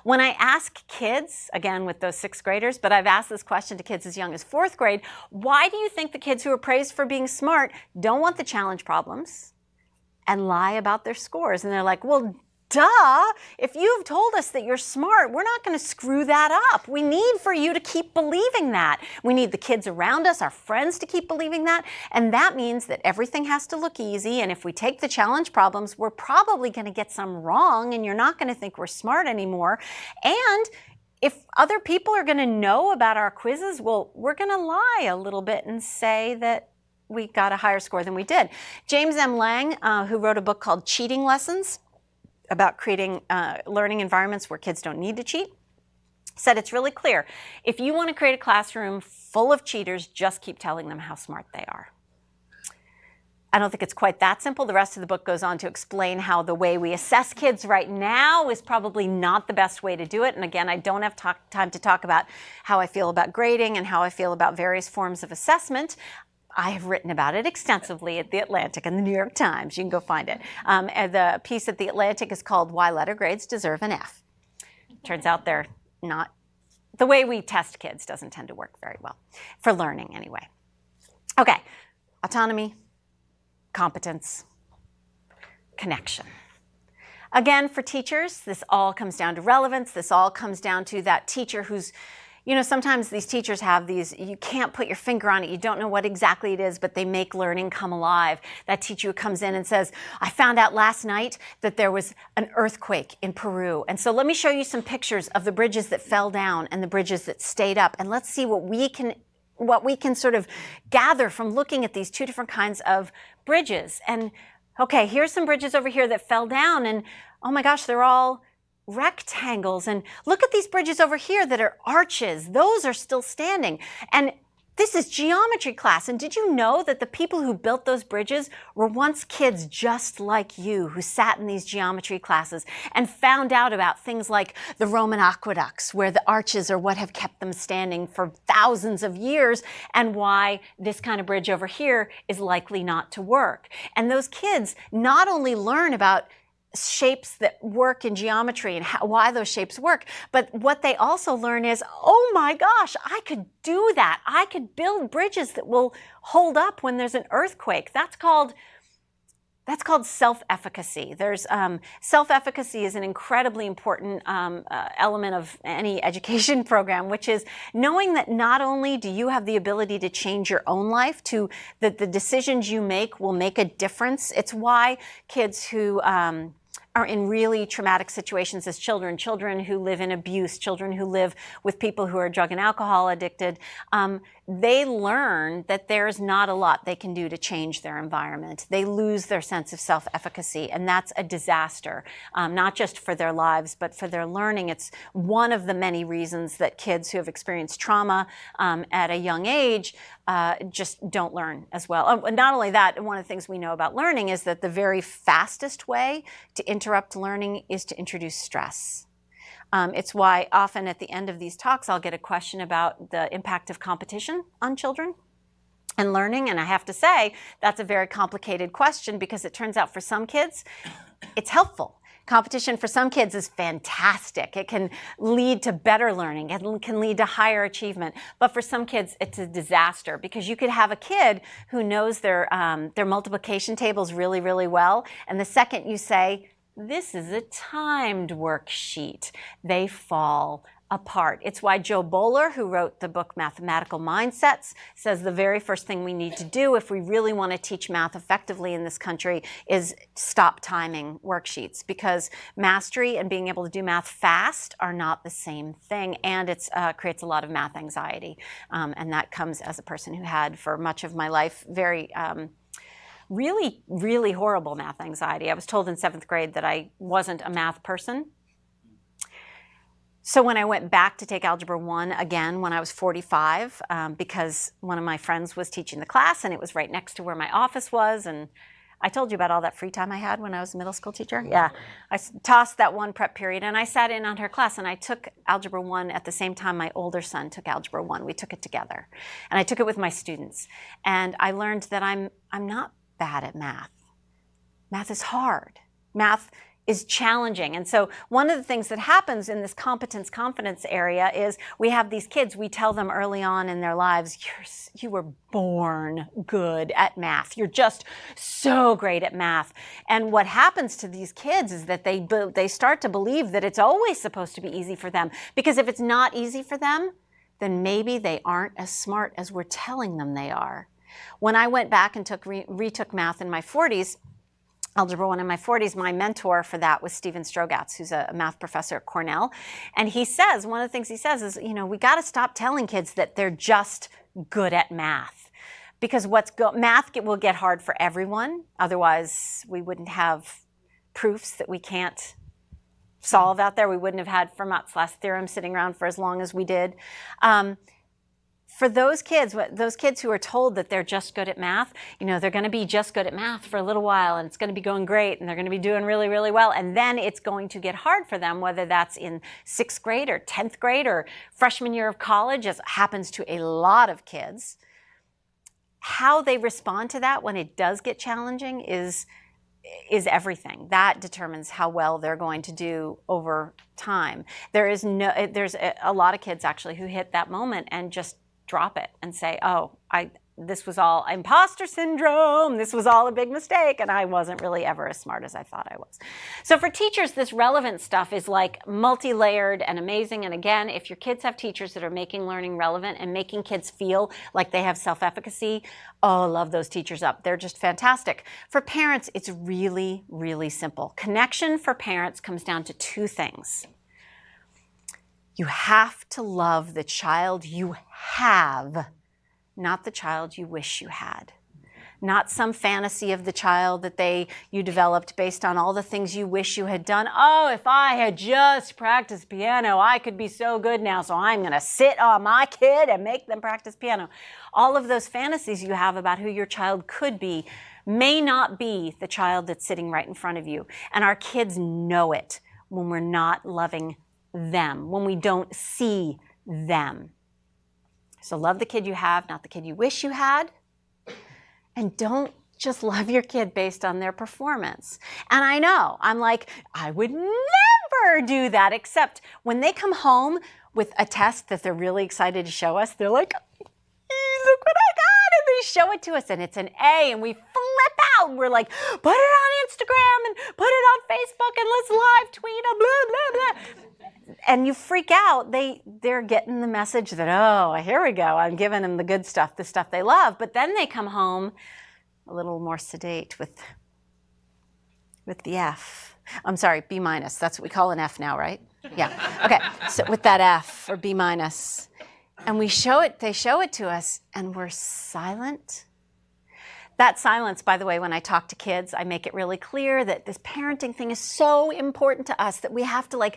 S2: When I ask kids, again with those 6th graders, but I've asked this question to kids as young as 4th grade, why do you think the kids who are praised for being smart don't want the challenge problems and lie about their scores? And they're like, well, duh, if you've told us that you're smart, we're not going to screw that up. We need for you to keep believing that. We need the kids around us, our friends, to keep believing that. And that means that everything has to look easy. And if we take the challenge problems, we're probably going to get some wrong and you're not going to think we're smart anymore. And if other people are going to know about our quizzes, well, we're going to lie a little bit and say that we got a higher score than we did. James M. Lang, who wrote a book called Cheating Lessons, about creating learning environments where kids don't need to cheat, said it's really clear. If you want to create a classroom full of cheaters, just keep telling them how smart they are. I don't think it's quite that simple. The rest of the book goes on to explain how the way we assess kids right now is probably not the best way to do it. And again, I don't have time to talk about how I feel about grading and how I feel about various forms of assessment. I have written about it extensively at The Atlantic and the New York Times. You can go find it. And the piece at The Atlantic is called Why Letter Grades Deserve an F. Turns out they're not, the way we test kids doesn't tend to work very well, for learning anyway. Okay, autonomy, competence, connection. Again, for teachers, this all comes down to relevance. This all comes down to that teacher who's, you know, sometimes these teachers have these, you can't put your finger on it, you don't know what exactly it is, but they make learning come alive. That teacher who comes in and says, I found out last night that there was an earthquake in Peru. And so let me show you some pictures of the bridges that fell down and the bridges that stayed up. And let's see what we can sort of gather from looking at these two different kinds of bridges. And okay, here's some bridges over here that fell down and oh my gosh, they're all rectangles, and look at these bridges over here that are arches. Those are still standing. And this is geometry class. And did you know that the people who built those bridges were once kids just like you who sat in these geometry classes and found out about things like the Roman aqueducts, where the arches are what have kept them standing for thousands of years, and why this kind of bridge over here is likely not to work. And those kids not only learn about shapes that work in geometry and why those shapes work, but what they also learn is, oh my gosh, I could do that. I could build bridges that will hold up when there's an earthquake. That's called self-efficacy. There's self-efficacy is an incredibly important element of any education program, which is knowing that not only do you have the ability to change your own life, that the decisions you make will make a difference. It's why kids who are in really traumatic situations as children who live in abuse, children who live with people who are drug and alcohol addicted, they learn that there's not a lot they can do to change their environment. They lose their sense of self-efficacy, and that's a disaster, not just for their lives, but for their learning. It's one of the many reasons that kids who have experienced trauma at a young age just don't learn as well. And not only that, one of the things we know about learning is that the very fastest way to interrupt learning is to introduce stress. It's why often at the end of these talks, I'll get a question about the impact of competition on children and learning. And I have to say, that's a very complicated question because it turns out for some kids, it's helpful. Competition for some kids is fantastic. It can lead to better learning. It can lead to higher achievement. But for some kids, it's a disaster because you could have a kid who knows their multiplication tables really, really well. And the second you say, This is a timed worksheet. They fall apart. It's why Joe Bowler, who wrote the book Mathematical Mindsets, says the very first thing we need to do if we really want to teach math effectively in this country is stop timing worksheets, because mastery and being able to do math fast are not the same thing, and it creates a lot of math anxiety. And that comes as a person who had, for much of my life, really, really horrible math anxiety. I was told in 7th grade that I wasn't a math person. So when I went back to take Algebra 1 again when I was 45, because one of my friends was teaching the class and it was right next to where my office was, and I told you about all that free time I had when I was a middle school teacher. Yeah, I tossed that one prep period and I sat in on her class, and I took Algebra 1 at the same time my older son took Algebra 1. We took it together, and I took it with my students, and I learned that I'm not bad at math. Math is hard. Math is challenging. And so one of the things that happens in this competence confidence area is we have these kids, we tell them early on in their lives, you were born good at math. You're just so great at math. And what happens to these kids is that they start to believe that it's always supposed to be easy for them. Because if it's not easy for them, then maybe they aren't as smart as we're telling them they are. When I went back and retook math in my 40s, Algebra 1 in my 40s, my mentor for that was Stephen Strogatz, who's a math professor at Cornell. And he says, one of the things he says is, we got to stop telling kids that they're just good at math. Because math will get hard for everyone. Otherwise, we wouldn't have proofs that we can't solve out there. We wouldn't have had Fermat's last theorem sitting around for as long as we did. For those kids who are told that they're just good at math, they're going to be just good at math for a little while, and it's going to be going great, and they're going to be doing really, really well. And then it's going to get hard for them, whether that's in 6th grade or 10th grade or freshman year of college, as happens to a lot of kids. How they respond to that when it does get challenging is everything. That determines how well they're going to do over time. There's a lot of kids actually who hit that moment and just drop it and say, this was all imposter syndrome, this was all a big mistake, and I wasn't really ever as smart as I thought I was. So for teachers, this relevant stuff is like multi-layered and amazing. And again, if your kids have teachers that are making learning relevant and making kids feel like they have self-efficacy, I love those teachers up. They're just fantastic. For parents, it's really, really simple. Connection for parents comes down to 2 things. You have to love the child you have, not the child you wish you had. Not some fantasy of the child that you developed based on all the things you wish you had done. Oh, if I had just practiced piano, I could be so good now, so I'm going to sit on my kid and make them practice piano. All of those fantasies you have about who your child could be may not be the child that's sitting right in front of you. And our kids know it when we're not loving them, when we don't see them. So love the kid you have, not the kid you wish you had. And don't just love your kid based on their performance. And I know, I'm like, I would never do that, except when they come home with a test that they're really excited to show us, they're like, look what I got, and they show it to us, and it's an A, and we flip out, and we're like, put it on Instagram, and put it on Facebook, and let's live tweet, blah, blah, blah. And you freak out. They're getting the message that, here we go, I'm giving them the good stuff, the stuff they love. But then they come home a little more sedate with the F. I'm sorry, B minus. That's what we call an F now, right? Yeah. Okay. So with that F or B minus. And they show it to us, and we're silent. That silence, by the way, when I talk to kids, I make it really clear that this parenting thing is so important to us that we have to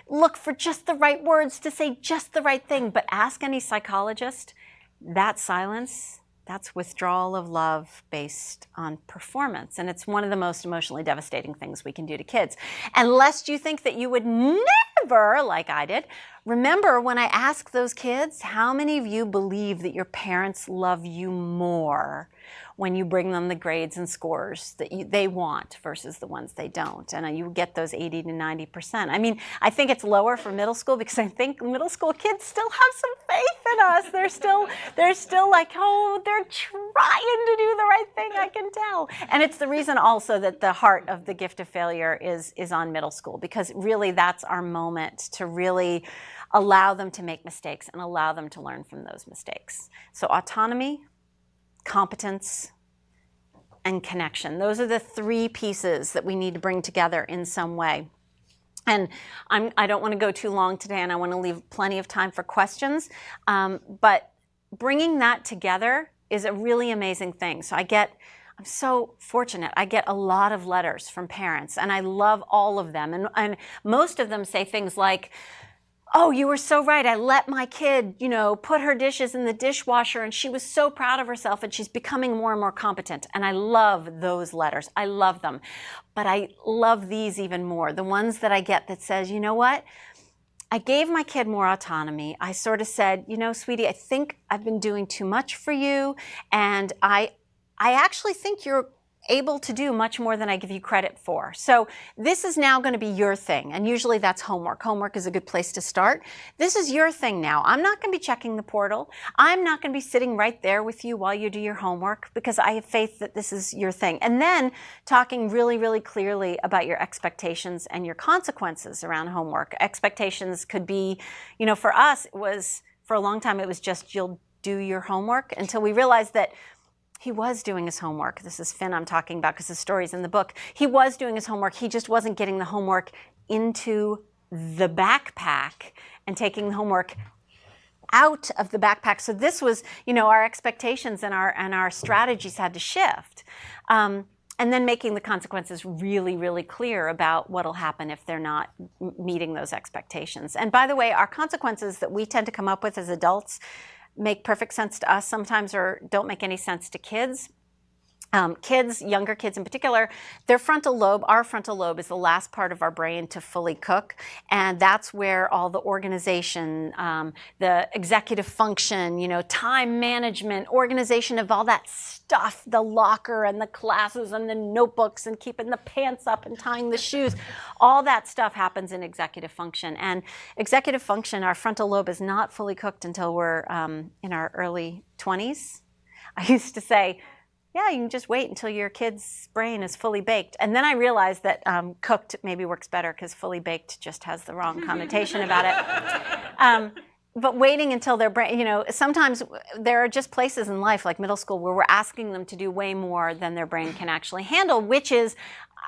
S2: look for just the right words to say just the right thing. But ask any psychologist, that silence, that's withdrawal of love based on performance. And it's one of the most emotionally devastating things we can do to kids. And lest you think that you would never, like I did, remember when I ask those kids, how many of you believe that your parents love you more when you bring them the grades and scores that they want versus the ones they don't? And you get those 80 to 90%. I mean, I think it's lower for middle school because I think middle school kids still have some faith in us. They're still like, oh, they're trying to do the right thing, I can tell. And it's the reason also that the heart of the gift of failure is on middle school, because really that's our moment to really allow them to make mistakes and allow them to learn from those mistakes. So autonomy, competence, and connection. Those are the three pieces that we need to bring together in some way. And I don't want to go too long today, and I want to leave plenty of time for questions. But bringing that together is a really amazing thing. So I'm so fortunate. I get a lot of letters from parents, and I love all of them. And most of them say things like, oh, you were so right. I let my kid, put her dishes in the dishwasher, and she was so proud of herself, and she's becoming more and more competent. And I love those letters. I love them. But I love these even more, the ones that I get that says, you know what? I gave my kid more autonomy. I sort of said, sweetie, I think I've been doing too much for you, and I actually think you're able to do much more than I give you credit for. So this is now going to be your thing. And usually that's homework. Homework is a good place to start. This is your thing now. I'm not going to be checking the portal. I'm not going to be sitting right there with you while you do your homework, because I have faith that this is your thing. And then talking really, really clearly about your expectations and your consequences around homework. Expectations could be, for us, for a long time, it was just you'll do your homework, until we realized that he was doing his homework. This is Finn I'm talking about, because the story's in the book. He was doing his homework. He just wasn't getting the homework into the backpack and taking the homework out of the backpack. So this was, our expectations and our strategies had to shift. And then making the consequences really, really clear about what'll happen if they're not meeting those expectations. And by the way, our consequences that we tend to come up with as adults make perfect sense to us sometimes, or don't make any sense to kids. Kids, younger kids in particular, our frontal lobe is the last part of our brain to fully cook. And that's where all the organization, the executive function, time management, organization of all that stuff, the locker and the classes and the notebooks and keeping the pants up and tying the shoes, all that stuff happens in executive function. And executive function, our frontal lobe is not fully cooked until we're in our early 20s. I used to say, yeah, you can just wait until your kid's brain is fully baked. And then I realized that cooked maybe works better, because fully baked just has the wrong connotation about it. But waiting until their brain, sometimes there are just places in life, like middle school, where we're asking them to do way more than their brain can actually handle, which is,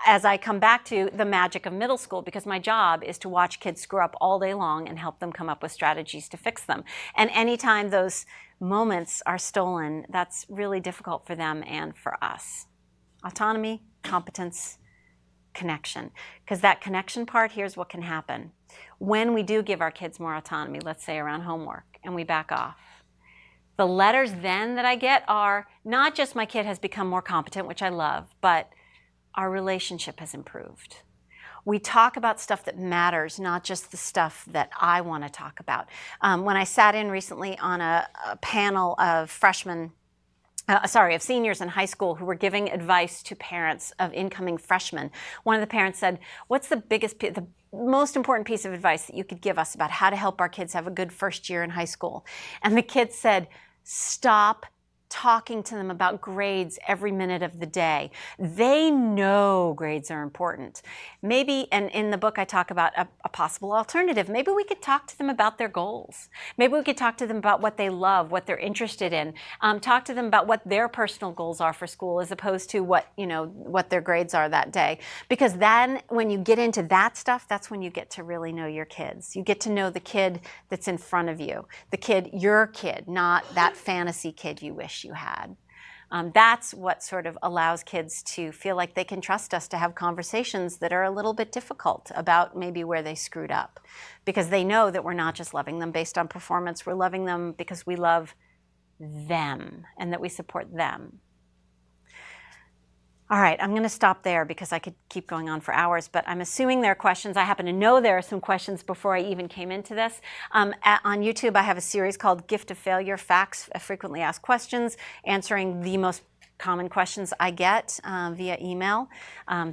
S2: as I come back to, the magic of middle school, because my job is to watch kids screw up all day long and help them come up with strategies to fix them. And anytime those moments are stolen, that's really difficult for them and for us. Autonomy, competence, connection. Because that connection part, here's what can happen. When we do give our kids more autonomy, let's say around homework, and we back off, the letters then that I get are not just my kid has become more competent, which I love, but our relationship has improved. We talk about stuff that matters, not just the stuff that I want to talk about. When I sat in recently on a panel of of seniors in high school who were giving advice to parents of incoming freshmen, one of the parents said, what's the most important piece of advice that you could give us about how to help our kids have a good first year in high school? And the kids said, stop talking to them about grades every minute of the day. They know grades are important. Maybe, and in the book I talk about a possible alternative. Maybe we could talk to them about their goals. Maybe we could talk to them about what they love, what they're interested in. Talk to them about what their personal goals are for school, as opposed to what their grades are that day. Because then when you get into that stuff, that's when you get to really know your kids. You get to know the kid that's in front of you, your kid, not that fantasy kid you wish you had. That's what sort of allows kids to feel like they can trust us to have conversations that are a little bit difficult about maybe where they screwed up, because they know that we're not just loving them based on performance, we're loving them because we love them and that we support them. All right, I'm going to stop there because I could keep going on for hours, but I'm assuming there are questions. I happen to know there are some questions before I even came into this. On YouTube, I have a series called Gift of Failure, Facts, Frequently Asked Questions, answering the most common questions I get via email.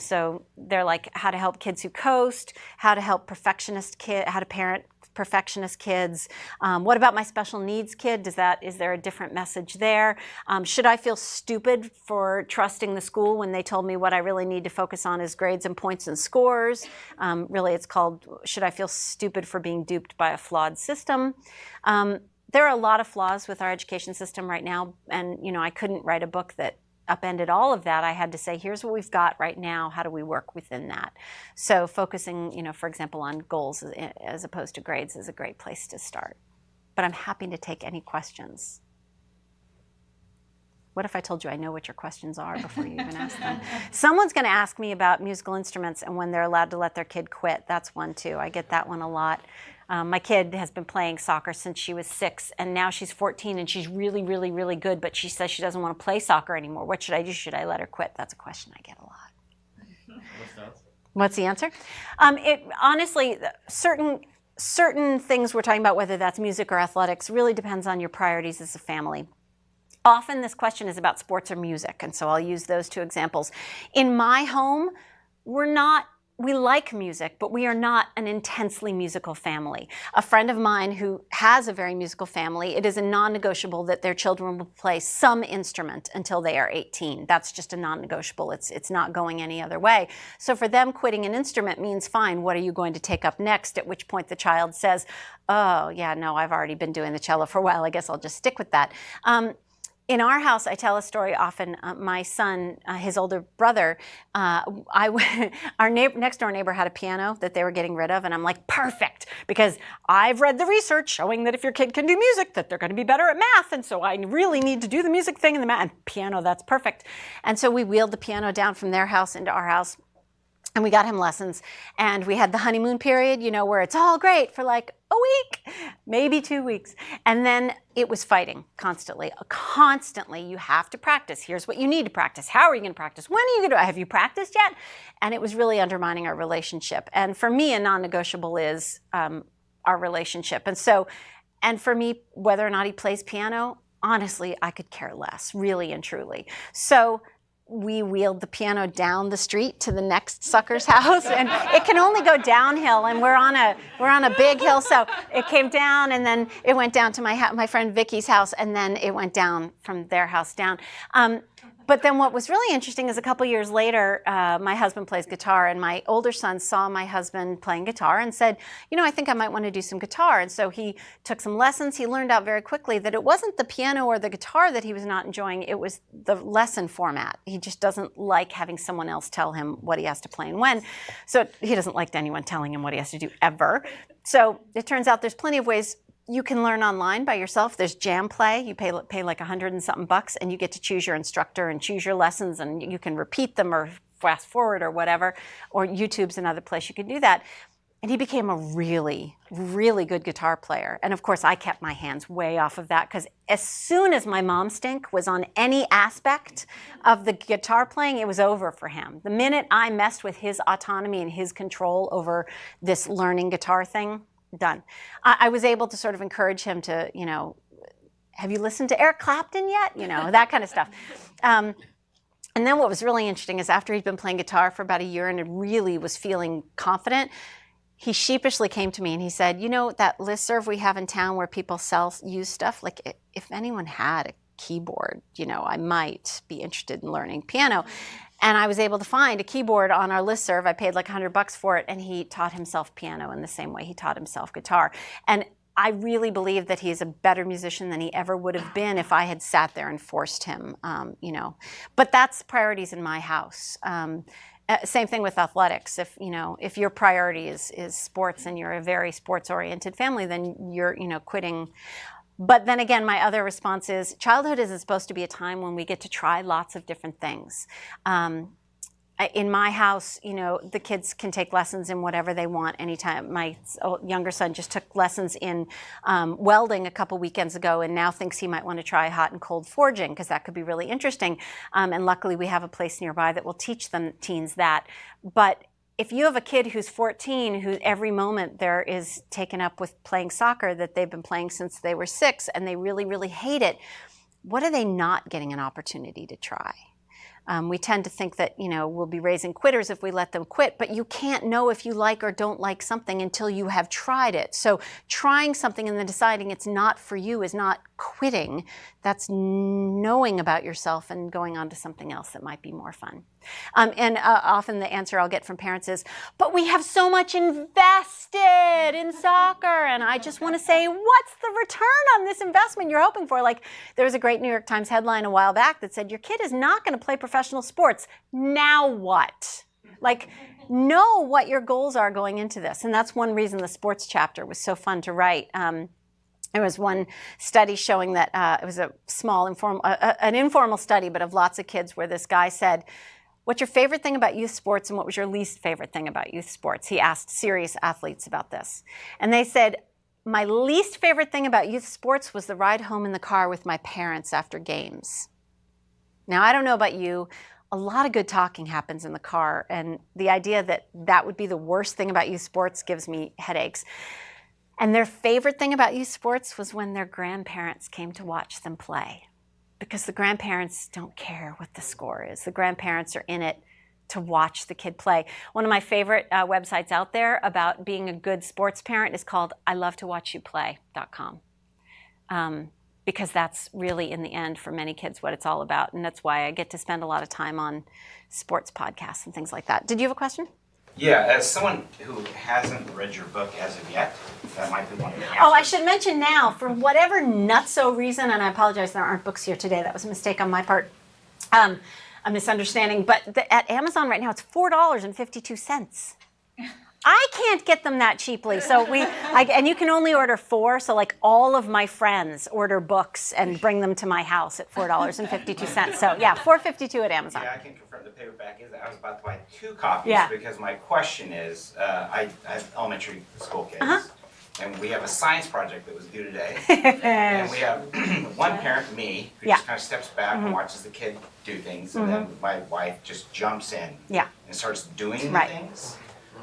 S2: So they're like how to help kids who coast, how to help perfectionist kids, how to parent perfectionist kids? What about my special needs kid? Is there a different message there? Should I feel stupid for trusting the school when they told me what I really need to focus on is grades and points and scores? Really, it's called, should I feel stupid for being duped by a flawed system? There are a lot of flaws with our education system right now, and I couldn't write a book that upended all of that. I had to say, here's what we've got right now. How do we work within that? So focusing, for example, on goals as opposed to grades is a great place to start. But I'm happy to take any questions. What if I told you I know what your questions are before you even ask them? Someone's going to ask me about musical instruments and when they're allowed to let their kid quit. That's one too. I get that one a lot. My kid has been playing soccer since she was 6, and now she's 14, and she's really, really, really good, but she says she doesn't want to play soccer anymore. What should I do? Should I let her quit? That's a question I get a lot. What's the answer? Honestly, certain things we're talking about, whether that's music or athletics, really depends on your priorities as a family. Often this question is about sports or music, and so I'll use those 2 examples. In my home, we like music, but we are not an intensely musical family. A friend of mine who has a very musical family, it is a non-negotiable that their children will play some instrument until they are 18. That's just a non-negotiable. It's not going any other way. So for them, quitting an instrument means, fine, what are you going to take up next? At which point the child says, oh, yeah, no, I've already been doing the cello for a while. I guess I'll just stick with that. In our house, I tell a story often. My son, his older brother, our next door neighbor had a piano that they were getting rid of, and I'm like, perfect, because I've read the research showing that if your kid can do music, that they're going to be better at math, and so I really need to do the music thing and the math, and piano, that's perfect. And so we wheeled the piano down from their house into our house, and we got him lessons, and we had the honeymoon period, where it's all great for like a week, maybe 2 weeks. And then it was fighting constantly. Constantly, you have to practice. Here's what you need to practice. How are you going to practice? When are you going to? Have you practiced yet? And it was really undermining our relationship. And for me, a non-negotiable is our relationship. And for me, whether or not he plays piano, honestly, I could care less, really and truly. So we wheeled the piano down the street to the next sucker's house, and it can only go downhill, and we're on a big hill, so it came down, and then it went down to my friend Vicky's house, and then it went down from their house down. But then what was really interesting is a couple years later, my husband plays guitar, and my older son saw my husband playing guitar and said, I think I might want to do some guitar. And so he took some lessons. He learned out very quickly that it wasn't the piano or the guitar that he was not enjoying. It was the lesson format. He just doesn't like having someone else tell him what he has to play and when. So he doesn't like anyone telling him what he has to do ever. So it turns out there's plenty of ways you can learn online by yourself. There's Jam Play. You pay like $100 and something bucks, and you get to choose your instructor and choose your lessons, and you can repeat them or fast forward or whatever. Or YouTube's another place you can do that. And he became a really, really good guitar player. And of course, I kept my hands way off of that, because as soon as my mom stink was on any aspect of the guitar playing, it was over for him. The minute I messed with his autonomy and his control over this learning guitar thing, done. I was able to sort of encourage him to, have you listened to Eric Clapton yet? That kind of stuff. And then what was really interesting is after he'd been playing guitar for about a year and really was feeling confident, he sheepishly came to me and he said, that listserv we have in town where people sell used stuff, like if anyone had a keyboard, I might be interested in learning piano. And I was able to find a keyboard on our listserv. I paid like $100 for it, and he taught himself piano in the same way he taught himself guitar. And I really believe that he is a better musician than he ever would have been if I had sat there and forced him, But that's priorities in my house. Same thing with athletics. If your priority is sports and you're a very sports-oriented family, then you're, quitting. But then again, my other response is childhood is supposed to be a time when we get to try lots of different things. In my house, the kids can take lessons in whatever they want anytime. My younger son just took lessons in welding a couple weekends ago, and now thinks he might want to try hot and cold forging, because that could be really interesting. And luckily we have a place nearby that will teach them teens that. But if you have a kid who's 14, who every moment there is taken up with playing soccer that they've been playing since they were 6, and they really, really hate it, what are they not getting an opportunity to try? We tend to think that, we'll be raising quitters if we let them quit, but you can't know if you like or don't like something until you have tried it. So trying something and then deciding it's not for you is not quitting. That's knowing about yourself and going on to something else that might be more fun. Often the answer I'll get from parents is, but we have so much invested in soccer. And I just want to say, what's the return on this investment you're hoping for? Like, there was a great New York Times headline a while back that said, your kid is not going to play professional sports. Now what? Like, know what your goals are going into this. And that's one reason the sports chapter was so fun to write. There was one study showing that it was a small, an informal study, but of lots of kids, where this guy said, what's your favorite thing about youth sports and what was your least favorite thing about youth sports? He asked serious athletes about this. And they said, my least favorite thing about youth sports was the ride home in the car with my parents after games. Now, I don't know about you, a lot of good talking happens in the car, and the idea that that would be the worst thing about youth sports gives me headaches. And their favorite thing about youth sports was when their grandparents came to watch them play, because the grandparents don't care what the score is. The grandparents are in it to watch the kid play. One of my favorite websites out there about being a good sports parent is called ilovetowatchyouplay.com. Because that's really, in the end, for many kids, what it's all about. And that's why I get to spend a lot of time on sports podcasts and things like that. Did you have a question?
S3: Yeah, as someone who hasn't read your book as of yet, that might be one of the answers.
S2: Oh, I should mention now, for whatever nutso reason, and I apologize, there aren't books here today. That was a mistake on my part, a misunderstanding. But at Amazon right now, it's $4.52. I can't get them that cheaply. So and you can only order 4. So like all of my friends order books and bring them to my house at $4.52. So yeah, $4.52 at Amazon.
S3: Yeah, I can confirm the paperback is. I was about to buy 2 copies because my question is, I have elementary school kids. And we have a science project that was due today. And we have one parent, me, who just kind of steps back and watches the kid do things. And then my wife just jumps in and starts doing things.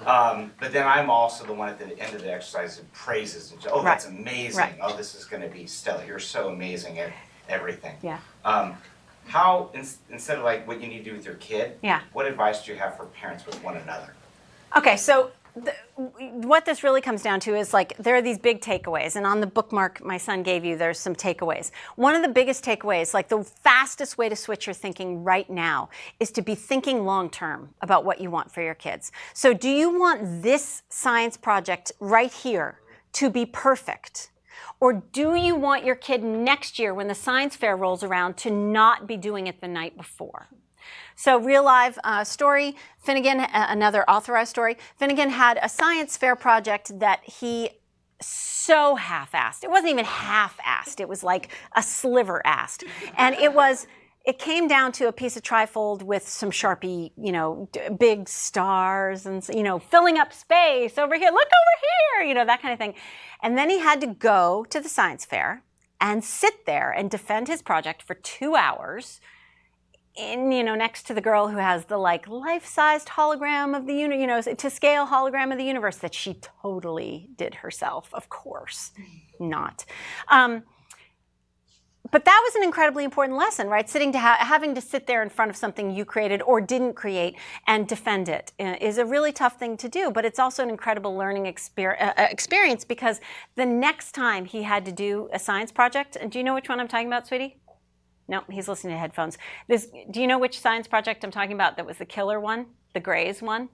S3: But then I'm also the one at the end of the exercise who praises and oh, that's amazing. Oh, this is going to be stellar. You're so amazing at everything. How, instead of like what you need to do with your kid, what advice do you have for parents with one another?
S2: Okay, so what this really comes down to is like there are these big takeaways, and on the bookmark my son gave you, there's some takeaways. One of the biggest takeaways, like the fastest way to switch your thinking right now, is to be thinking long term about what you want for your kids. So do you want this science project right here to be perfect? Or do you want your kid next year when the science fair rolls around to not be doing it the night before? So real live story, Finnegan, another authorized story, Finnegan had a science fair project that he so half-assed. It wasn't even half-assed. It was like a sliver-assed. And it came down to a piece of trifold with some Sharpie, big stars and, filling up space over here. Look over here, that kind of thing. And then he had to go to the science fair and sit there and defend his project for 2 hours next to the girl who has the life-sized hologram of the universe, to scale hologram of the universe that she totally did herself. Of course not. But that was an incredibly important lesson, right? Having to sit there in front of something you created or didn't create and defend it is a really tough thing to do, but it's also an incredible learning experience because the next time he had to do a science project, and do you know which one I'm talking about, sweetie? No, he's listening to headphones. Do you know which science project I'm talking about that was the killer one? The Grays one?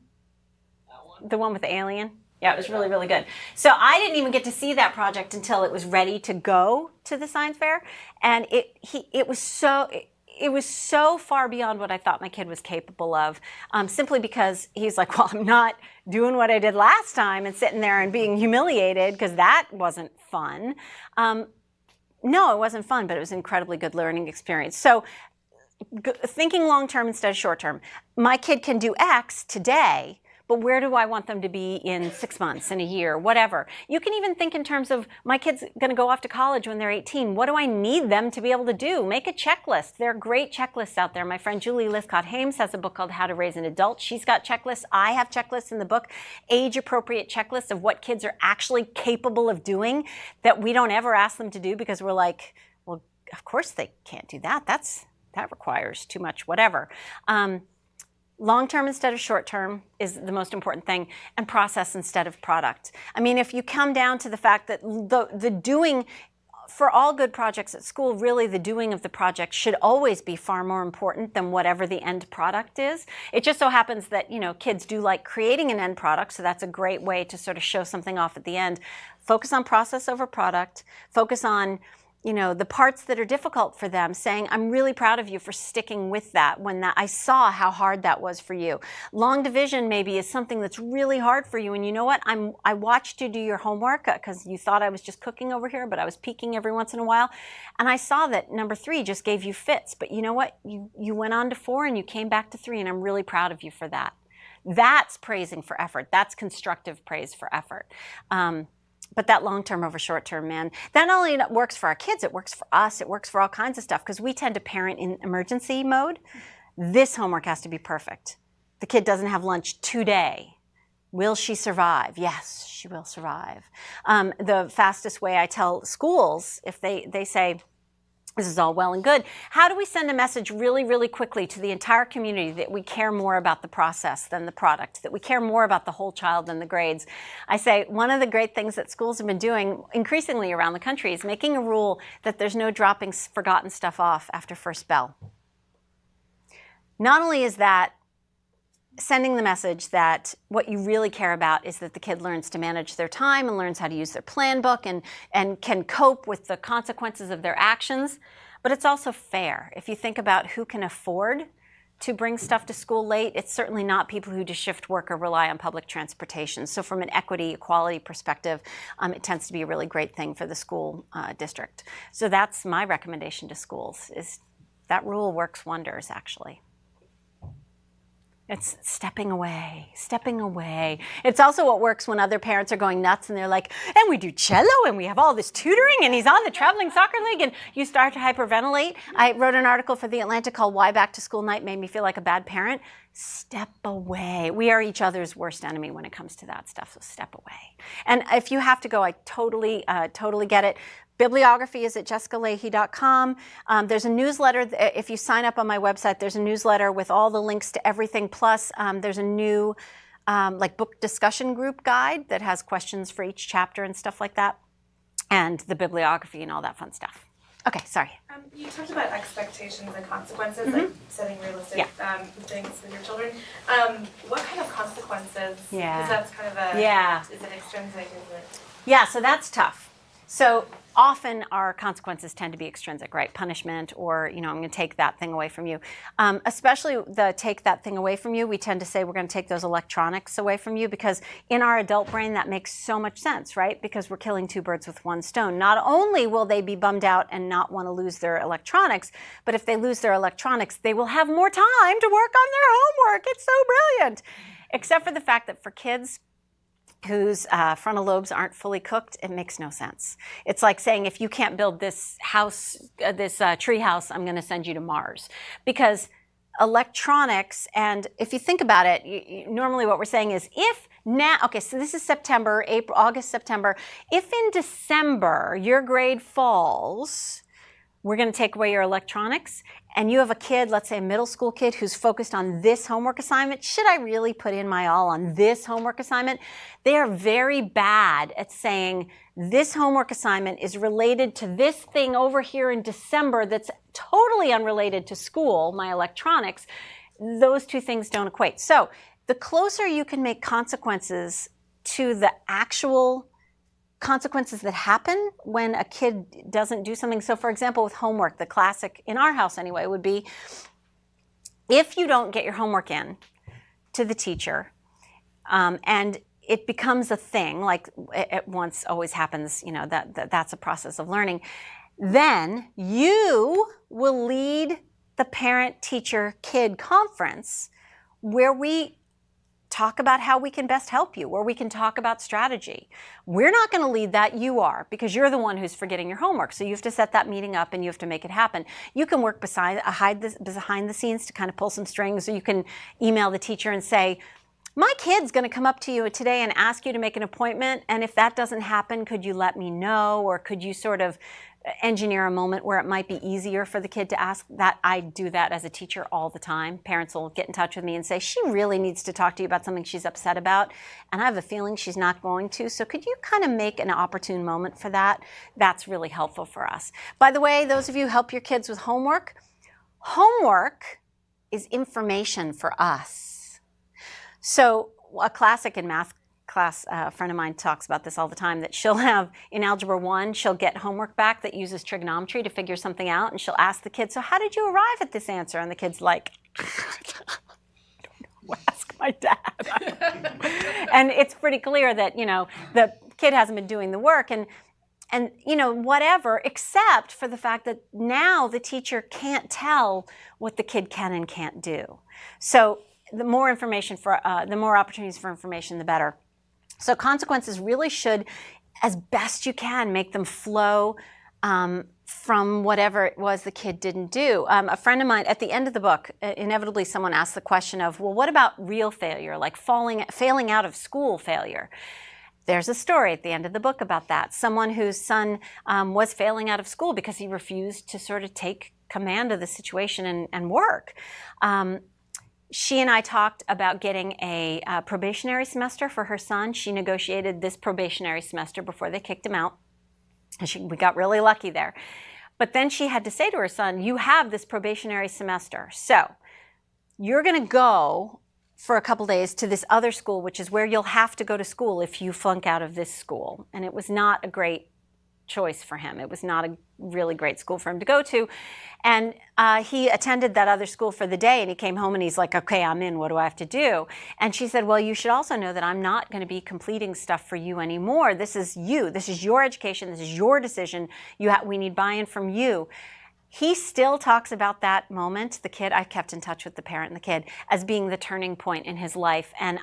S2: That one? The one with the alien? Yeah, it was really, really good. So I didn't even get to see that project until it was ready to go to the science fair. And it was so far beyond what I thought my kid was capable of, simply because he's like, well, I'm not doing what I did last time and sitting there and being humiliated because that wasn't fun. No, it wasn't fun, but it was an incredibly good learning experience. So thinking long-term instead of short-term. My kid can do X today, but where do I want them to be in 6 months, in a year, whatever? You can even think in terms of my kid's going to go off to college when they're 18. What do I need them to be able to do? Make a checklist. There are great checklists out there. My friend Julie Lithcott-Hames has a book called How to Raise an Adult. She's got checklists. I have checklists in the book, age-appropriate checklists of what kids are actually capable of doing that we don't ever ask them to do because we're like, well, of course they can't do that. That's that requires too much whatever. Long-term instead of short-term is the most important thing, and process instead of product. I mean, if you come down to the fact that the doing, for all good projects at school, really the doing of the project should always be far more important than whatever the end product is. It just so happens that, you know, kids do like creating an end product, so that's a great way to sort of show something off at the end. Focus on process over product. Focus on, you know, the parts that are difficult for them, saying, I'm really proud of you for sticking with that when I saw how hard that was for you. Long division maybe is something that's really hard for you, and you know what? I watched you do your homework because you thought I was just cooking over here, but I was peeking every once in a while, and I saw that number 3 just gave you fits, but you know what? You went on to 4 and you came back to 3, and I'm really proud of you for that. That's praising for effort. That's constructive praise for effort. But that long-term over short-term, man, that not only works for our kids, it works for us, it works for all kinds of stuff, because we tend to parent in emergency mode. This homework has to be perfect. The kid doesn't have lunch today. Will she survive? Yes, she will survive. The fastest way I tell schools, if they say, this is all well and good, how do we send a message really, really quickly to the entire community that we care more about the process than the product, that we care more about the whole child than the grades? I say one of the great things that schools have been doing increasingly around the country is making a rule that there's no dropping forgotten stuff off after first bell. Not only is that sending the message that what you really care about is that the kid learns to manage their time and learns how to use their plan book and can cope with the consequences of their actions, but it's also fair. If you think about who can afford to bring stuff to school late, it's certainly not people who just shift work or rely on public transportation. So from an equity, equality perspective, it tends to be a really great thing for the school district. So that's my recommendation to schools, is that rule works wonders, actually. It's stepping away, stepping away. It's also what works when other parents are going nuts and they're like, and we do cello and we have all this tutoring and he's on the traveling soccer league, and you start to hyperventilate. I wrote an article for The Atlantic called Why Back to School Night Made Me Feel Like a Bad Parent. Step away. We are each other's worst enemy when it comes to that stuff, so step away. And if you have to go, I totally get it. Bibliography is at jessicalahey.com. There's a newsletter. If you sign up on my website, there's a newsletter with all the links to everything. Plus, there's a new like book discussion group guide that has questions for each chapter and stuff like that, and the bibliography and all that fun stuff. Okay, sorry.
S4: You talked about expectations and consequences, like setting realistic things with your children. What kind of consequences?
S2: Yeah.
S4: Because that's kind of a, is it extrinsic, is it?
S2: Yeah, so that's tough. So often our consequences tend to be extrinsic, right? Punishment, or, you know, I'm going to take that thing away from you. Especially the take that thing away from you, we tend to say we're going to take those electronics away from you, because in our adult brain that makes so much sense, right? Because we're killing 2 birds with 1 stone. Not only will they be bummed out and not want to lose their electronics, but if they lose their electronics, they will have more time to work on their homework. It's so brilliant. Except for the fact that for kids whose frontal lobes aren't fully cooked, it makes no sense. It's like saying, if you can't build this house, this tree house, I'm going to send you to Mars. Because electronics, and if you think about it, normally what we're saying is, if now, okay, so this is September, April, August, September. If in December your grade falls, we're going to take away your electronics, and you have a kid, let's say a middle school kid, who's focused on this homework assignment. Should I really put in my all on this homework assignment? They are very bad at saying, this homework assignment is related to this thing over here in December that's totally unrelated to school, my electronics. Those 2 things don't equate. So the closer you can make consequences to the actual consequences that happen when a kid doesn't do something. So for example, with homework, the classic in our house anyway would be, if you don't get your homework in to the teacher, and it becomes a thing, like it once always happens, you know, that's a process of learning, then you will lead the parent-teacher-kid conference where we talk about how we can best help you, where we can talk about strategy. We're not going to lead that, you are, because you're the one who's forgetting your homework. So you have to set that meeting up and you have to make it happen. You can work behind the scenes to kind of pull some strings, or you can email the teacher and say, my kid's going to come up to you today and ask you to make an appointment, and if that doesn't happen, could you let me know, or could you sort of engineer a moment where it might be easier for the kid to ask that. I do that as a teacher all the time. Parents will get in touch with me and say, she really needs to talk to you about something she's upset about, and I have a feeling she's not going to, so could you kind of make an opportune moment for that? That's really helpful for us. By the way, those of you who help your kids with homework, homework is information for us. So a classic in math class, a friend of mine talks about this all the time, that she'll have, in Algebra 1, she'll get homework back that uses trigonometry to figure something out, and she'll ask the kid, so how did you arrive at this answer? And the kid's like, I don't know, ask my dad. And it's pretty clear that, the kid hasn't been doing the work, and whatever, except for the fact that now the teacher can't tell what the kid can and can't do. So the more opportunities for information, the better. So consequences really should, as best you can, make them flow from whatever it was the kid didn't do. A friend of mine, at the end of the book, inevitably someone asked the question of, well, what about real failure, like failing out of school failure? There's a story at the end of the book about that. Someone whose son was failing out of school because he refused to sort of take command of the situation and work. She and I talked about getting a probationary semester for her son. She negotiated this probationary semester before they kicked him out. And we got really lucky there. But then she had to say to her son, you have this probationary semester. So you're going to go for a couple days to this other school, which is where you'll have to go to school if you flunk out of this school. And it was not a great choice for him. It was not a really great school for him to go to. And he attended that other school for the day, and he came home and he's like, okay, I'm in, what do I have to do? And she said, well, you should also know that I'm not going to be completing stuff for you anymore. This is you. This is your education. This is your decision. We need buy-in from you. He still talks about that moment, the kid, I kept in touch with the parent and the kid, as being the turning point in his life. And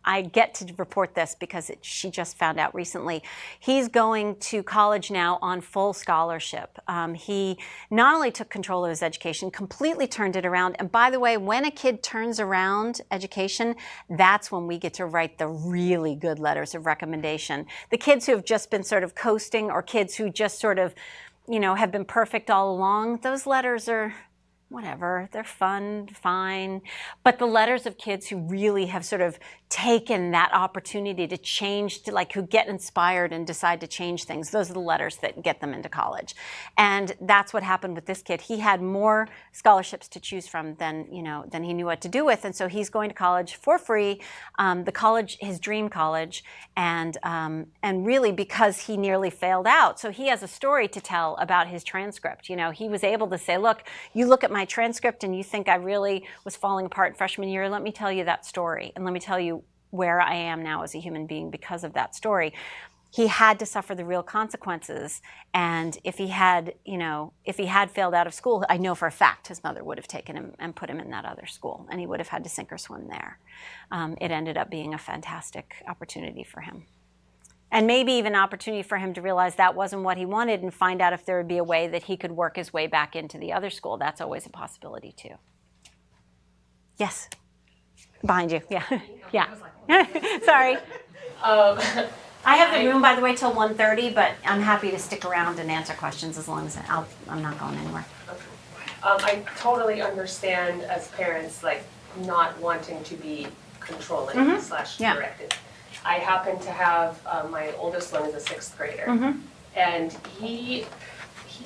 S2: I get to report this because she just found out recently. He's going to college now on full scholarship. He not only took control of his education, completely turned it around. And by the way, when a kid turns around education, that's when we get to write the really good letters of recommendation. The kids who have just been sort of coasting, or kids who just sort of, have been perfect all along, those letters are whatever, they're fun, fine. But the letters of kids who really have sort of taken that opportunity to change, who get inspired and decide to change things, those are the letters that get them into college. And that's what happened with this kid. He had more scholarships to choose from than he knew what to do with. And so he's going to college for free, the college, his dream college, and really because he nearly failed out. So he has a story to tell about his transcript. He was able to say, look, you look at my transcript and you think I really was falling apart freshman year. Let me tell you that story, and let me tell you where I am now as a human being because of that story. He had to suffer the real consequences, and if he had failed out of school, I know for a fact his mother would have taken him and put him in that other school, and he would have had to sink or swim there. It ended up being a fantastic opportunity for him. And maybe even an opportunity for him to realize that wasn't what he wanted and find out if there would be a way that he could work his way back into the other school. That's always a possibility too. Yes? Behind you, yeah. Yeah. Sorry. I have the room, by the way, till 1:30, but I'm happy to stick around and answer questions as long as I'm not going anywhere.
S5: I totally understand as parents, not wanting to be controlling / directed. I happen to have, my oldest one is a 6th grader, and he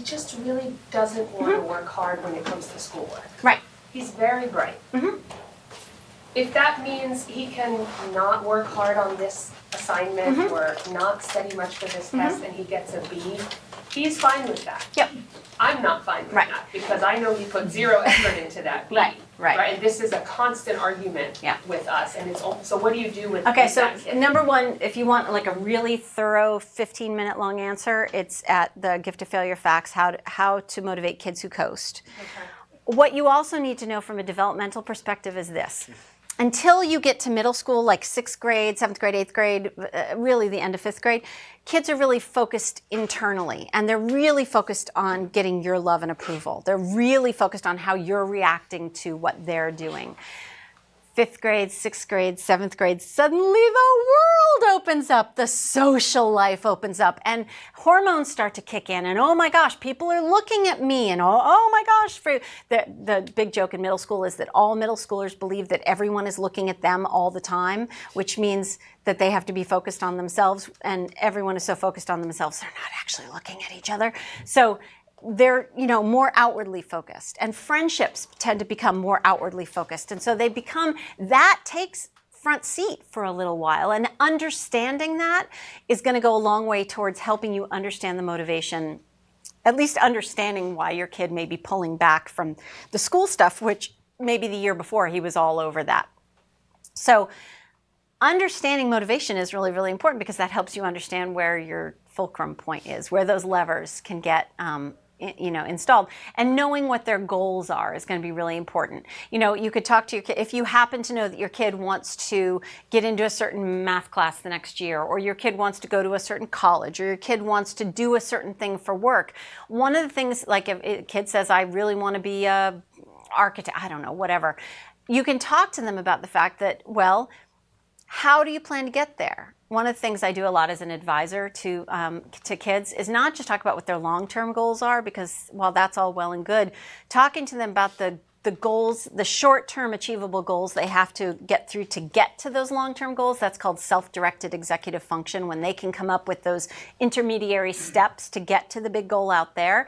S5: just really doesn't want to work hard when it comes to schoolwork.
S2: Right.
S5: He's very bright. If that means he can not work hard on this assignment or not study much for this test and he gets a B, he's fine with that.
S2: Yep.
S5: I'm not fine with that because I know he put 0 effort into that B. Right. And this is a constant argument with us, and it's so what do you do with
S2: Okay, so
S5: that kid?
S2: number one, if you want a really thorough 15-minute long answer, it's at the Gift of Failure Facts, how to motivate kids who coast.
S5: Okay.
S2: What you also need to know from a developmental perspective is this. Until you get to middle school, like 6th grade, 7th grade, 8th grade, really the end of 5th grade, kids are really focused internally, and they're really focused on getting your love and approval. They're really focused on how you're reacting to what they're doing. 5th grade, 6th grade, 7th grade, suddenly the world opens up, the social life opens up, and hormones start to kick in, and oh my gosh, people are looking at me, and oh my gosh, the big joke in middle school is that all middle schoolers believe that everyone is looking at them all the time, which means that they have to be focused on themselves, and everyone is so focused on themselves, they're not actually looking at each other. So they're, more outwardly focused, and friendships tend to become more outwardly focused. And so that takes front seat for a little while. And understanding that is going to go a long way towards helping you understand the motivation, at least understanding why your kid may be pulling back from the school stuff, which maybe the year before he was all over that. So understanding motivation is really, really important because that helps you understand where your fulcrum point is, where those levers can get installed. And knowing what their goals are is going to be really important. You could talk to your kid, if you happen to know that your kid wants to get into a certain math class the next year, or your kid wants to go to a certain college, or your kid wants to do a certain thing for work. One of the things, like if a kid says, I really want to be a architect, I don't know, whatever, you can talk to them about the fact that, well, how do you plan to get there? One of the things I do a lot as an advisor to kids is not just talk about what their long-term goals are, because while that's all well and good, talking to them about the goals, the short-term achievable goals they have to get through to get to those long-term goals. That's called self-directed executive function, when they can come up with those intermediary steps to get to the big goal out there.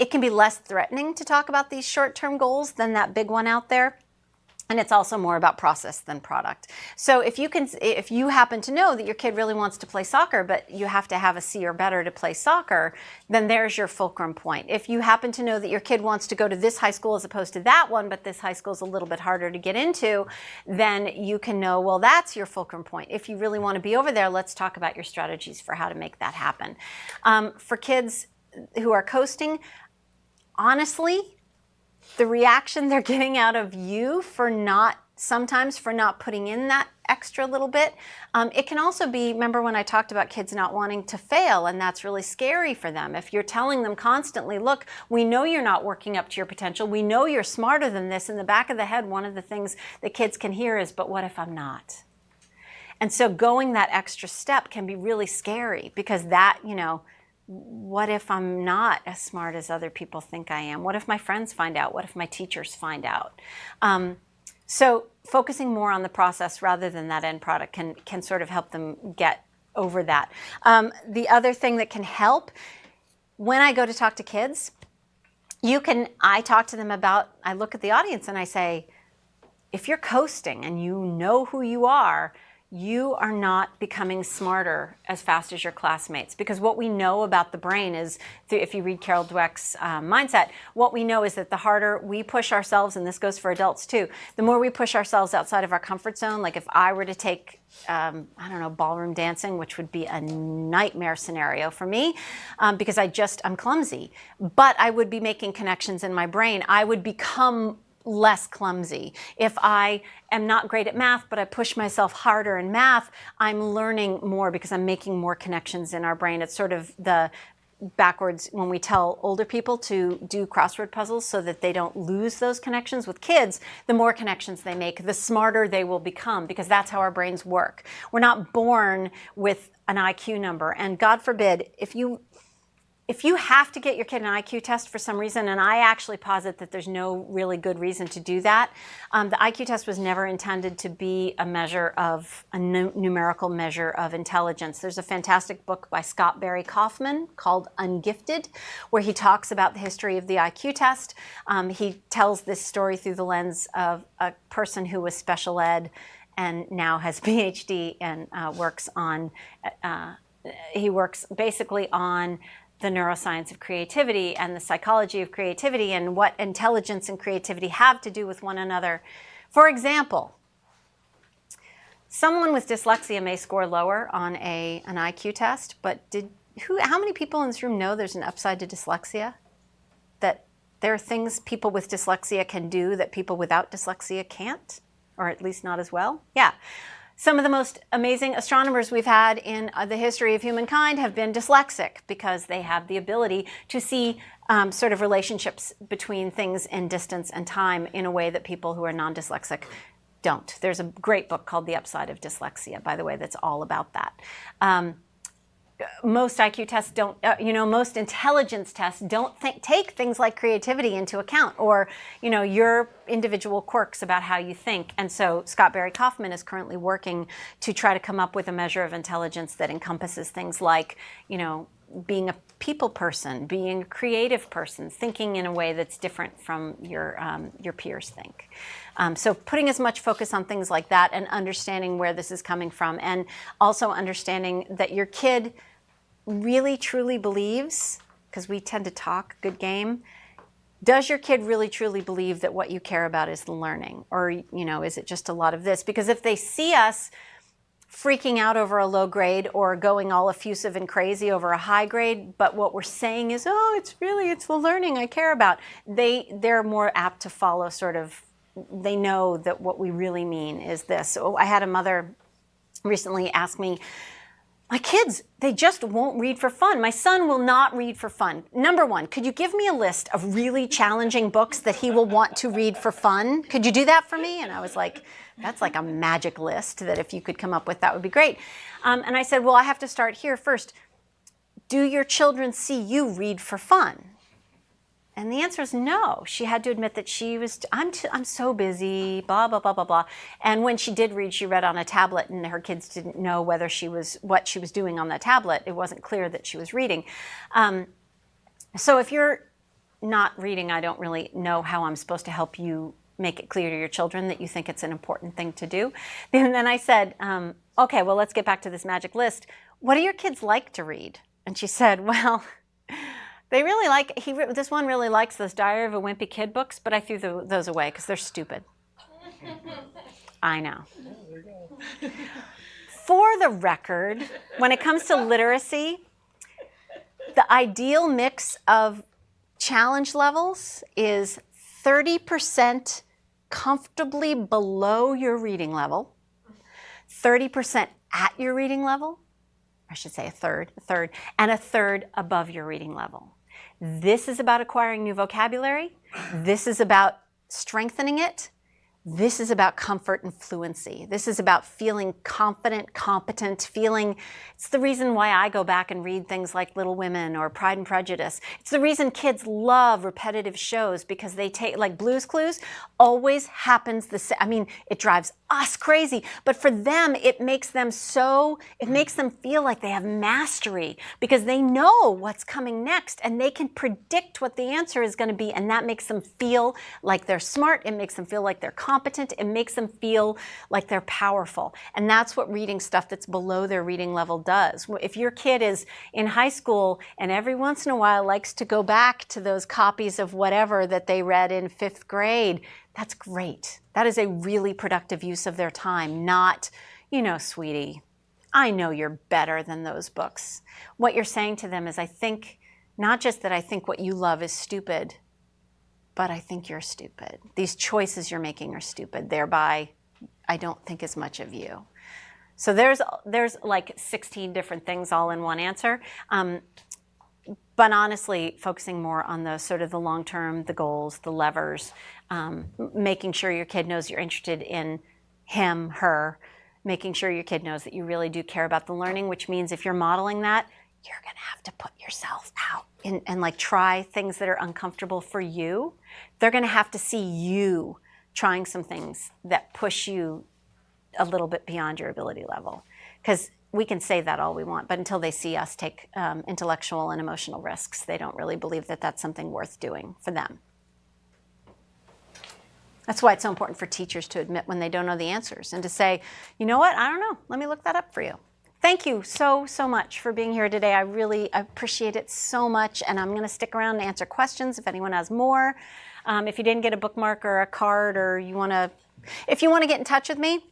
S2: It can be less threatening to talk about these short-term goals than that big one out there. And it's also more about process than product. So if you happen to know that your kid really wants to play soccer, but you have to have a C or better to play soccer, then there's your fulcrum point. If you happen to know that your kid wants to go to this high school as opposed to that one, but this high school is a little bit harder to get into, then you can know, well, that's your fulcrum point. If you really want to be over there, let's talk about your strategies for how to make that happen. For kids who are coasting, honestly, the reaction they're getting out of you sometimes for not putting in that extra little bit. It can also be, remember when I talked about kids not wanting to fail, and that's really scary for them. If you're telling them constantly, look, we know you're not working up to your potential, we know you're smarter than this, in the back of the head, one of the things that kids can hear is, but what if I'm not? And so going that extra step can be really scary, because that, what if I'm not as smart as other people think I am? What if my friends find out? What if my teachers find out? So focusing more on the process rather than that end product can sort of help them get over that. The other thing that can help, when I go to talk to kids, I talk to them about, I look at the audience and I say, if you're coasting and you know who you are not becoming smarter as fast as your classmates. Because what we know about the brain is, if you read Carol Dweck's mindset, what we know is that the harder we push ourselves, and this goes for adults too, the more we push ourselves outside of our comfort zone. Like if I were to take, ballroom dancing, which would be a nightmare scenario for me, because I'm clumsy, but I would be making connections in my brain. I would become less clumsy. If I am not great at math, but I push myself harder in math, I'm learning more because I'm making more connections in our brain. It's sort of the backwards when we tell older people to do crossword puzzles so that they don't lose those connections. With kids, the more connections they make, the smarter they will become, because that's how our brains work. We're not born with an IQ number. And God forbid, if you have to get your kid an IQ test for some reason, and I actually posit that there's no really good reason to do that, the IQ test was never intended to be a numerical measure of intelligence. There's a fantastic book by Scott Barry Kaufman called Ungifted, where he talks about the history of the IQ test. He tells this story through the lens of a person who was special ed and now has a PhD and he works basically on the neuroscience of creativity and the psychology of creativity and what intelligence and creativity have to do with one another. For example, someone with dyslexia may score lower on an IQ test, but how many people in this room know there's an upside to dyslexia? That there are things people with dyslexia can do that people without dyslexia can't, or at least not as well? Yeah. Some of the most amazing astronomers we've had in the history of humankind have been dyslexic, because they have the ability to see sort of relationships between things in distance and time in a way that people who are non-dyslexic don't. There's a great book called The Upside of Dyslexia, by the way, that's all about that. Most IQ tests don't, most intelligence tests don't take things like creativity into account, or, your individual quirks about how you think. And so Scott Barry Kaufman is currently working to try to come up with a measure of intelligence that encompasses things like, being a people person, being a creative person, thinking in a way that's different from your peers think. So putting as much focus on things like that and understanding where this is coming from, and also understanding that your kid really truly believes, because we tend to talk good game, does your kid really truly believe that what you care about is the learning? Or, is it just a lot of this? Because if they see us freaking out over a low grade or going all effusive and crazy over a high grade, but what we're saying is, it's the learning I care about, they're more apt to follow they know that what we really mean is this. So I had a mother recently ask me, my kids, they just won't read for fun. My son will not read for fun. Number one, could you give me a list of really challenging books that he will want to read for fun? Could you do that for me? And I was like, that's like a magic list that if you could come up with, that would be great. And I said, well, I have to start here first. Do your children see you read for fun? And the answer is no. She had to admit that I'm so busy, blah, blah, blah, blah, blah. And when she did read, she read on a tablet, and her kids didn't know what she was doing on the tablet. It wasn't clear that she was reading. So if you're not reading, I don't really know how I'm supposed to help you make it clear to your children that you think it's an important thing to do. And then I said, okay, well, let's get back to this magic list. What do your kids like to read? And she said, well, they really this one really likes those Diary of a Wimpy Kid books, but I threw those away because they're stupid. I know. For the record, when it comes to literacy, the ideal mix of challenge levels is 30% comfortably below your reading level, 30% at your reading level, I should say a third, and a third above your reading level. This is about acquiring new vocabulary. This is about strengthening it. This is about comfort and fluency. This is about feeling confident, competent, it's the reason why I go back and read things like Little Women or Pride and Prejudice. It's the reason kids love repetitive shows, because they take, like Blue's Clues, always happens the same. I mean, it drives us crazy, but for them, it makes them feel like they have mastery, because they know what's coming next and they can predict what the answer is going to be, and that makes them feel like they're smart. It makes them feel like they're competent. It makes them feel like they're powerful. And that's what reading stuff that's below their reading level does. If your kid is in high school and every once in a while likes to go back to those copies of whatever that they read in 5th grade, that's great. That is a really productive use of their time, not, sweetie, I know you're better than those books. What you're saying to them is, I think, not just that I think what you love is stupid, but I think you're stupid. These choices you're making are stupid. Thereby, I don't think as much of you. So there's like 16 different things all in one answer. But honestly, focusing more on the sort of the long term, the goals, the levers, making sure your kid knows you're interested in him, her, making sure your kid knows that you really do care about the learning, which means if you're modeling that, you're going to have to put yourself out and like try things that are uncomfortable for you. They're going to have to see you trying some things that push you a little bit beyond your ability level. Because we can say that all we want, but until they see us take intellectual and emotional risks, they don't really believe that that's something worth doing for them. That's why it's so important for teachers to admit when they don't know the answers and to say, you know what, I don't know, let me look that up for you. Thank you so much for being here today. I really appreciate it so much, and I'm going to stick around and answer questions if anyone has more. If you didn't get a bookmark or a card, or if you want to get in touch with me,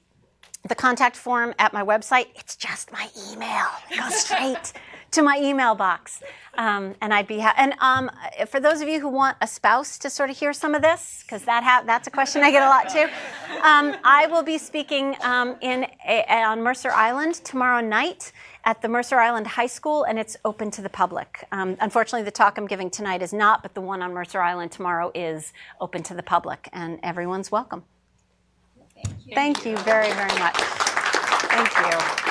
S2: the contact form at my website, it's just my email. It goes straight to my email box. And I'd be for those of you who want a spouse to sort of hear some of this, because that's a question I get a lot too, I will be speaking on Mercer Island tomorrow night at the Mercer Island High School, and it's open to the public. Unfortunately, the talk I'm giving tonight is not, but the one on Mercer Island tomorrow is open to the public, and everyone's welcome.
S6: Thank you.
S2: Thank you very, very much. Thank you.